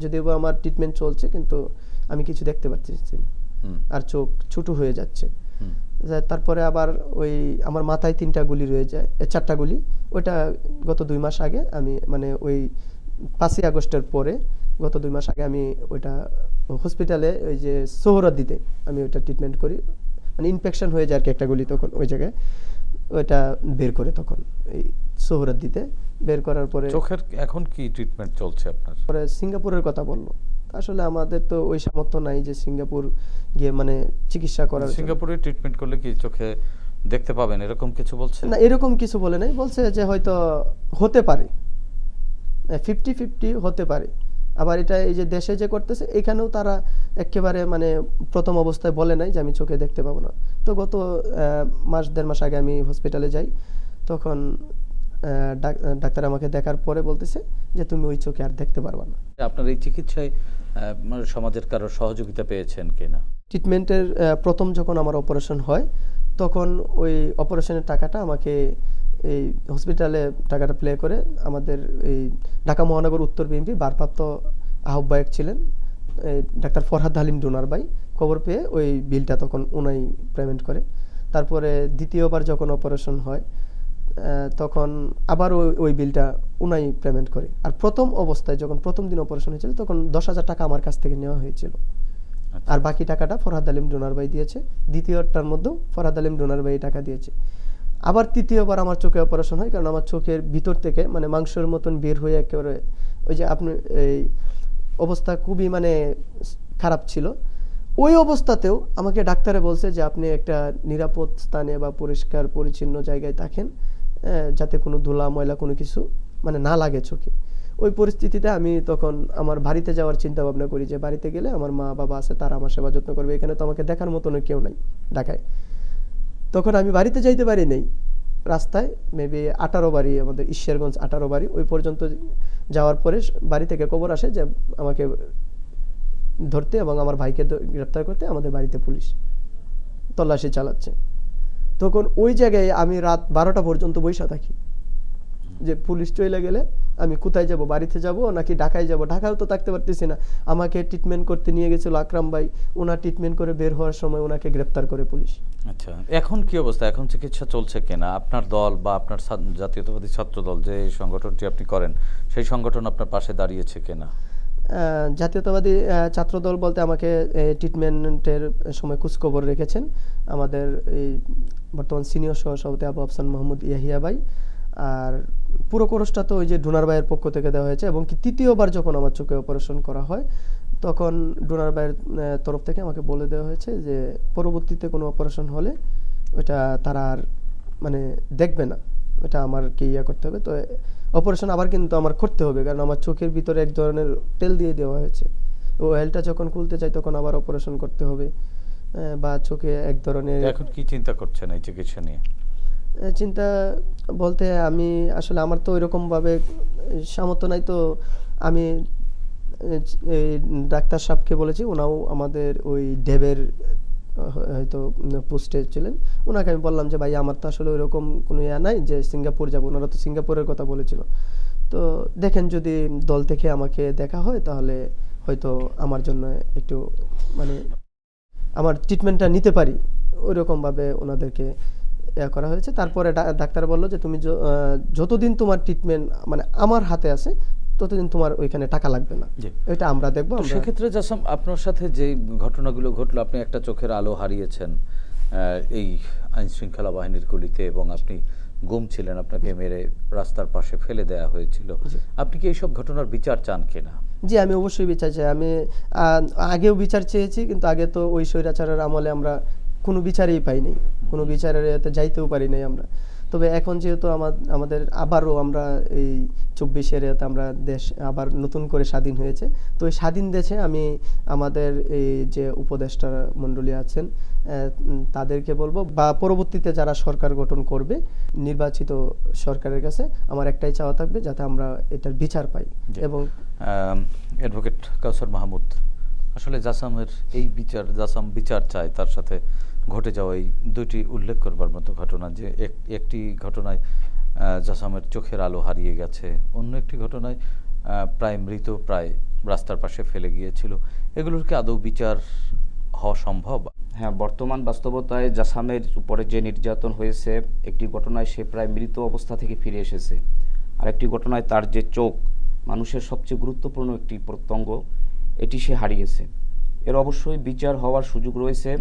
S4: যদিও আমার ট্রিটমেন্ট চলছে, কিন্তু আমি কিছু দেখতে পাচ্ছি না, আর চোখ ছোট হয়ে যাচ্ছে। তারপরে আবার ওই আমার মাথায় 3টা গুলি রয়ে যায়, 4টা গুলি, ওইটা গত 2 মাস আগে আমি মানে ওই 5ই আগস্টের পরে গত 2 মাস আগে আমি ওইটা হসপিটালে ওই যে সোহরাদিতে আমি ওইটা ট্রিটমেন্ট করি, মানে ইনফেকশন হয়ে যায় আর কি একটা গুলি, তখন ওই জায়গায় ওইটা বের করে, তখন এই সোহরাদিতে বের করার পরে
S1: চোখের এখন কি ট্রিটমেন্ট চলছে আপনার?
S4: পরে সিঙ্গাপুরের কথা বললো। আসলে আমাদের তো ওই সামর্থ্য নাই যে সিঙ্গাপুর গিয়ে মানে চিকিৎসা করার।
S1: সিঙ্গাপুরে ট্রিটমেন্ট করলে কি চোখে দেখতে পাবেন এরকম কিছু বলছে?
S4: না, এরকম কিছু বলে নাই, বলছে যে হয়তো হতে পারে 50-50 হতে পারে। আবার এটা এই যে দেশে যে করতেছে এখানেও তারা একেবারে মানে প্রথম অবস্থায় বলে নাই যে আমি চোখে দেখতে পাবো না। তো গত 1.5 মাস আগে আমি হসপিটালে যাই, তখন ডাক্তার আমাকে দেখার পরে বলতেছে যে তুমি ওই চোখে আর দেখতে পারবা না।
S1: আপনার এই চিকিৎসায় সমাজের কারো সহযোগিতা পেয়েছেন কিনা?
S4: ট্রিটমেন্টের প্রথম যখন আমার অপারেশন হয় তখন ওই অপারেশনের টাকাটা আমাকে এই হসপিটালে টাকাটা প্লে করে আমাদের এই ঢাকা মহানগর উত্তর বিএনপি ভারপ্রাপ্ত আহ্বায়ক ছিলেন ডাক্তার ফরহাদ হালিম ডোনার ভাই, খবর পেয়ে ওই বিলটা তখন উনাই পেমেন্ট করে। তারপরে দ্বিতীয়বার যখন অপারেশন হয় তখন আবার ওই বিলটা উনাই পেমেন্ট করে। আর প্রথম অবস্থায় যখন প্রথম দিন অপারেশন হয়েছিল তখন 10,000 টাকা আমার কাছ থেকে নেওয়া হয়েছিল। আর বাকি টাকাটা ফরহাদ আলিম ডোনার ভাই দিয়েছে। দ্বিতীয়টার মধ্যেও ফরহাদ আলিম ডোনার ভাই টাকা দিয়েছে। আবার তৃতীয়বার আমার চোখে অপারেশন হয়, কারণ আমার চোখের ভিতর থেকে মানে মাংসের মতন বের হয়ে একেবারে ওই যে আপনি এই অবস্থা খুবই মানে খারাপ ছিল। ওই অবস্থাতেও আমাকে ডাক্তারে বলছে যে আপনি একটা নিরাপদ স্থানে বা পরিষ্কার পরিচ্ছন্ন জায়গায় থাকেন, যাতে কোনো ধুলা ময়লা কোনো কিছু মানে না লাগে চোখে। ওই পরিস্থিতিতে আমি তখন আমার বাড়িতে যাওয়ার চিন্তা ভাবনা করি যে বাড়িতে গেলে আমার মা বাবা আছে, তারা আমার সেবা যত্ন করবে, এখানে তো আমাকে দেখার মতন কেউ নাই ঢাকায়। তখন আমি বাড়িতে যাইতে পারি নাই, রাস্তায় মেবি 18 বাড়ি, আমাদের ঈশ্বরগঞ্জ 18 বাড়ি, ওই পর্যন্ত যাওয়ার পরে বাড়ি থেকে খবর আসে যে আমাকে ধরতে এবং আমার ভাইকে গ্রেপ্তার করতে আমাদের বাড়িতে পুলিশ তল্লাশি চালাচ্ছে। তখন ওই জায়গায় আমি রাত 12টা পর্যন্ত বসে থাকি যে পুলিশ চলে গেলে আমি কোথায় যাব, বাড়িতে যাব নাকি ঢাকায় যাব। ঢাকাও তো থাকতে পারতেছি না। আমাকে ট্রিটমেন্ট করতে নিয়ে গেছিল আকরাম ভাই, ওনার ট্রিটমেন্ট করে বের হওয়ার সময় ওনাকে গ্রেপ্তার করে পুলিশ।
S1: আচ্ছা, এখন কি অবস্থা? এখন চিকিৎসা চলছে কিনা? আপনার দল বা আপনার জাতীয়তাবাদী ছাত্র দল যে সংগঠনটি আপনি করেন, সেই সংগঠন আপনার পাশে দাঁড়িয়েছে কিনা?
S4: জাতীয়তাবাদী ছাত্র দল বলতে আমাকে ট্রিটমেন্টের সময় খোঁজখবর রেখেছেন আমাদের এই বর্তমান সিনিয়র সহসভাপতি আবু আফসান মাহমুদ ইয়াহিয়া ভাই। আর পুরো কোর্সটা তো ওই যে ডোনার ভাইয়ের পক্ষ থেকে দেওয়া হয়েছে, এবং কি তৃতীয়বার যখন আমার চোখে অপারেশন করা হয় তখন ডোনার ভাইয়ের তরফ থেকে আমাকে বলে দেওয়া হয়েছে যে পরবর্তীতে কোনো অপারেশন হলে ওটা তারা আর মানে দেখবে না, ওটা আমারকে ইয়া করতে হবে। তো অপারেশন আবার কিন্তু আমার করতে হবে, কারণ আমার চোখের ভিতরে এক ধরনের তেল দিয়ে দেওয়া হয়েছে। ও অয়েলটা যখন খুলতে চাই তখন আবার অপারেশন করতে হবে, বা চোখে এক ধরনের।
S1: এখন কি চিন্তা করছেন এই চিকিৎসা নিয়ে?
S4: চিন্তা বলতে আমি আসলে আমার তো ওইরকমভাবে সামর্থ্য নাই, তো আমি এই ডাক্তার সাহেবকে বলেছি, ওনাও আমাদের ওই ডেবের হয়তো পোস্টে ছিলেন, ওনাকে আমি বললাম যে ভাই আমার তো আসলে ওইরকম কোনো ইয়া নাই যে সিঙ্গাপুর যাব। ওনারা তো সিঙ্গাপুরের কথা বলেছিল, তো দেখেন যদি দল থেকে আমাকে দেখা হয় তাহলে হয়তো আমার জন্য একটু মানে আমার ট্রিটমেন্টটা নিতে পারি, ওইরকমভাবে ওনাদেরকে ইয়া করা হয়েছে। তারপরে ডাক্তার বললো যে তুমি যতদিন তোমার ট্রিটমেন্ট মানে আমার হাতে আছে ততদিন তোমার ওইখানে টাকা লাগবে না, এটা আমরা দেখবো।
S1: সেক্ষেত্রে জাসাম, আপনার সাথে যে ঘটনাগুলো ঘটলো, আপনি একটা চোখের আলো হারিয়েছেন এই আইন শৃঙ্খলা বাহিনীর গুলিতে, এবং আপনি গুম ছিলেন, আপনাকে মেরে রাস্তার পাশে ফেলে দেওয়া হয়েছিল। আপনি কি এইসব ঘটনার বিচার চান কিনা?
S4: জি, আমি অবশ্যই বিচার চাই। আমি আগেও বিচার চেয়েছি, কিন্তু আগে তো ওই স্বৈরাচারের আমলে আমরা কোনো বিচারেই পাইনি, কোনো বিচারের এতে যাইতেও পারি নাই আমরা। তবে এখন যেহেতু আমাদের আবারও আমরা এই 24-এর এতে আমরা দেশ আবার নতুন করে স্বাধীন হয়েছে, তো এই স্বাধীন দেশে আমি আমাদের এই যে উপদেষ্টা মণ্ডলী আছেন তাদেরকে বলবো, বা পরবর্তীতে যারা সরকার গঠন করবে নির্বাচিত সরকারের কাছে আমার একটাই চাওয়া থাকবে, যাতে আমরা এটার বিচার পাই। এবং
S1: অ্যাডভোকেট কাউসার মাহমুদ, আসলে জাসামের এই বিচার, জাসাম বিচার চায়, তার সাথে ঘটে যাওয়া এই দুটি উল্লেখ করবার মতো ঘটনা, যে একটি ঘটনায় জাসামের চোখের আলো হারিয়ে গেছে, অন্য একটি ঘটনায় প্রায় মৃত, প্রায় রাস্তার পাশে ফেলে গিয়েছিল। এগুলোর কি আদৌ বিচার হওয়া সম্ভব?
S2: হ্যাঁ, বর্তমান বাস্তবতায় জাসামের উপরে যে নির্যাতন হয়েছে, একটি ঘটনায় সে প্রায় মৃত অবস্থা থেকে ফিরে এসেছে, আর একটি ঘটনায় তার যে চোখ, মানুষের সবচেয়ে গুরুত্বপূর্ণ একটি প্রত্যঙ্গ, এটি সে হারিয়েছে। এর অবশ্যই বিচার হওয়ার সুযোগ রয়েছে।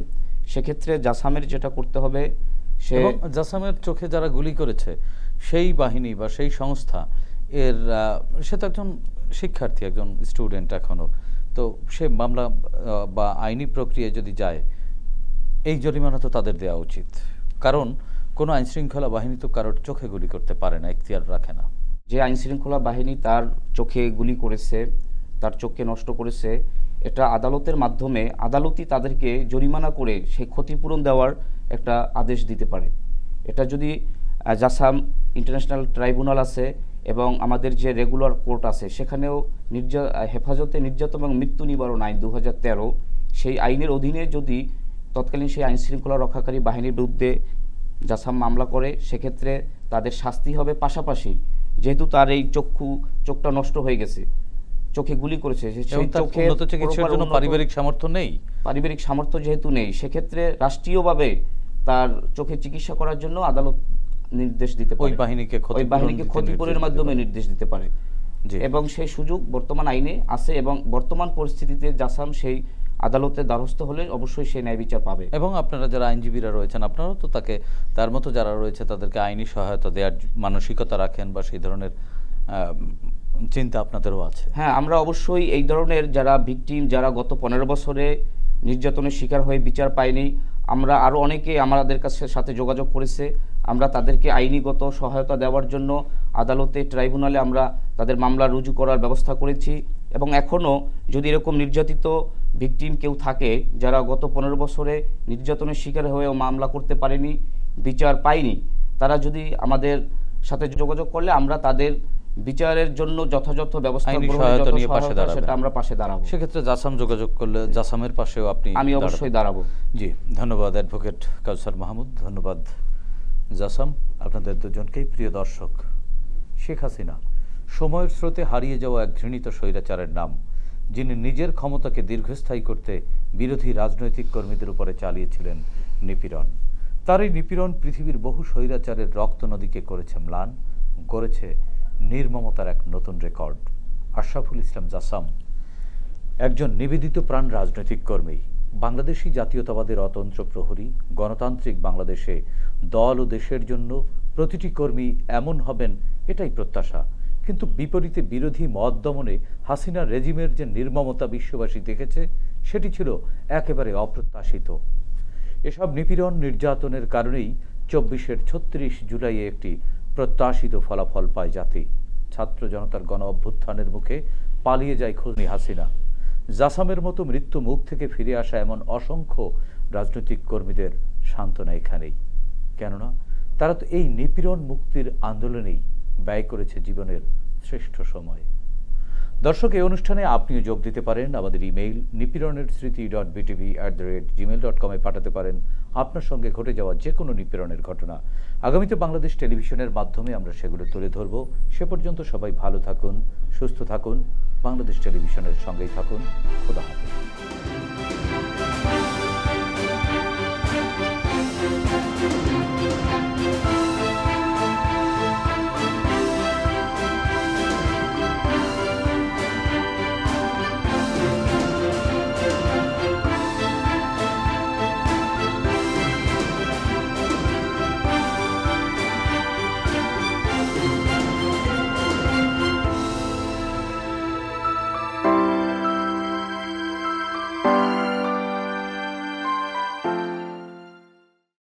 S2: সেক্ষেত্রে জাসামের যেটা করতে হবে, সে
S1: জাসামের চোখে যারা গুলি করেছে সেই বাহিনী বা সেই সংস্থা, এর সে তো একজন শিক্ষার্থী, একজন স্টুডেন্ট এখনো, তো সে মামলা বা আইনি প্রক্রিয়ায় যদি যায়, এই জরিমানা তো তাদের দেওয়া উচিত, কারণ কোনো আইনশৃঙ্খলা বাহিনী তো কারোর চোখে গুলি করতে পারে না, এখতিয়ার রাখে না।
S2: যে আইনশৃঙ্খলা বাহিনী তার চোখে গুলি করেছে, তার চোখকে নষ্ট করেছে, এটা আদালতের মাধ্যমে আদালতই তাদেরকে জরিমানা করে সেই ক্ষতিপূরণ দেওয়ার একটা আদেশ দিতে পারে। এটা যদি জাসাম ইন্টারন্যাশনাল ট্রাইব্যুনাল আছে এবং আমাদের যে রেগুলার কোর্ট আছে, সেখানেও হেফাজতে নির্যাতন এবং মৃত্যু নিবারণ আইন 2013, সেই আইনের অধীনে যদি তৎকালীন সেই আইন শৃঙ্খলা রক্ষাকারী বাহিনীর বিরুদ্ধে জাসাম মামলা করে, সেক্ষেত্রে তাদের শাস্তি হবে। পাশাপাশি যেহেতু তার এই চোখটা নষ্ট হয়ে গেছে, চোখে গুলি করেছে, সেই চোখের
S1: চিকিৎসার জন্য পারিবারিক সামর্থ্য নেই,
S2: পারিবারিক সামর্থ্য যেহেতু নেই, সেক্ষেত্রে রাষ্ট্রীয়ভাবে তার চোখে চিকিৎসা করার জন্য আদালত নির্দেশ দিতে পারে,
S1: ওই বাহিনীকে
S2: ক্ষতিপূরণের মাধ্যমে নির্দেশ দিতে পারে, এবং সেই সুযোগ বর্তমান আইনে আছে। এবং বর্তমান পরিস্থিতিতে জাসাম সেই আদালতের দ্বারস্থ হলে অবশ্যই সে ন্যায় বিচার পাবে।
S1: এবং আপনারা যারা আইনজীবীরা রয়েছেন আপনারাও তো তার মতো যারা রয়েছে তাদেরকে আইনি সহায়তা দেওয়ার মানসিকতা রাখেন বা সেই ধরনের চিন্তা আপনাদেরও আছে।
S2: হ্যাঁ, আমরা অবশ্যই এই ধরনের যারা ভিকটিম, যারা গত 15 বছরে নির্যাতনের শিকার হয়ে বিচার পায়নি, আমরা আরও অনেকে আমাদের সাথে যোগাযোগ করেছে, আমরা তাদেরকে আইনিগত সহায়তা দেওয়ার জন্য আদালতে, ট্রাইব্যুনালে আমরা তাদের মামলা রুজু করার ব্যবস্থা করেছি। এবং এখনও যদি এরকম নির্যাতিত ভিকটিম কেউ থাকে যারা গত 15 বছরে নির্যাতনের শিকার হয়েও মামলা করতে পারেনি, বিচার পায়নি, তারা যদি আমাদের সাথে যোগাযোগ করলে আমরা তাদের বিচারের জন্য যথাযথ ব্যবস্থা সেটা আমরা পাশে দাঁড়াবো।
S1: সেক্ষেত্রে জাসাম যোগাযোগ করলে জাসামের পাশেও আমি
S2: অবশ্যই দাঁড়াবো।
S1: জি, ধন্যবাদ অ্যাডভোকেট কাউসার মাহমুদ, ধন্যবাদ জাসাম। আপনাদের দুজনকেই। প্রিয় দর্শক, শেখ হাসিনা সময়ের স্রোতে হারিয়ে যাওয়া এক ঘৃণিত স্বৈরাচারের নাম, যিনি নিজের ক্ষমতাকে দীর্ঘস্থায়ী করতে বিরোধী রাজনৈতিক কর্মীদের উপরে চালিয়েছিলেন নিপীড়ন। তার এই নিপীড়ন পৃথিবীর বহু স্বৈরাচারের রক্ত নদীকে করেছে ম্লান, গড়েছে নির্মমতার এক নতুন রেকর্ড। আশরাফুল ইসলাম জাসাম একজন নিবেদিত প্রাণ রাজনৈতিক কর্মী, বাংলাদেশি জাতীয়তাবাদের অতন্ত্র প্রহরী। গণতান্ত্রিক বাংলাদেশে দল ও দেশের জন্য প্রতিটি কর্মী এমন হবেন, এটাই প্রত্যাশা। কিন্তু বিপরীতে বিরোধী মত দমনে হাসিনা রেজিমের যে নির্মমতা বিশ্ববাসী দেখেছে, সেটি ছিল একেবারে অপ্রত্যাশিত। এসব নিপীড়ন নির্যাতনের কারণেই 24-এর 36 জুলাইয়ে একটি প্রত্যাশিত ফলাফল পায় জাতি। ছাত্র জনতার গণ অভ্যুত্থানের মুখে পালিয়ে যায় খুনি হাসিনা। জাসামের মতো মৃত্যু মুখ থেকে ফিরে আসা এমন অসংখ্য রাজনৈতিক কর্মীদের সান্ত্বনা এখানেই, কেননা তারা তো এই নিপীড়ন মুক্তির আন্দোলনেই ব্যয় করেছে জীবনের শ্রেষ্ঠ সময়। দর্শক, এই অনুষ্ঠানে আপনিও যোগ দিতে পারেন। আমাদের ইমেইল nipironersriti.btv@gmail.com পাঠাতে পারেন আপনার সঙ্গে ঘটে যাওয়া যে কোনো নিপীড়নের ঘটনা। আগামীতে বাংলাদেশ টেলিভিশনের মাধ্যমে আমরা সেগুলো তুলে ধরব। সে পর্যন্ত সবাই ভালো থাকুন, সুস্থ থাকুন, বাংলাদেশ টেলিভিশনের সঙ্গেই থাকুন। খোদা হাফেজ।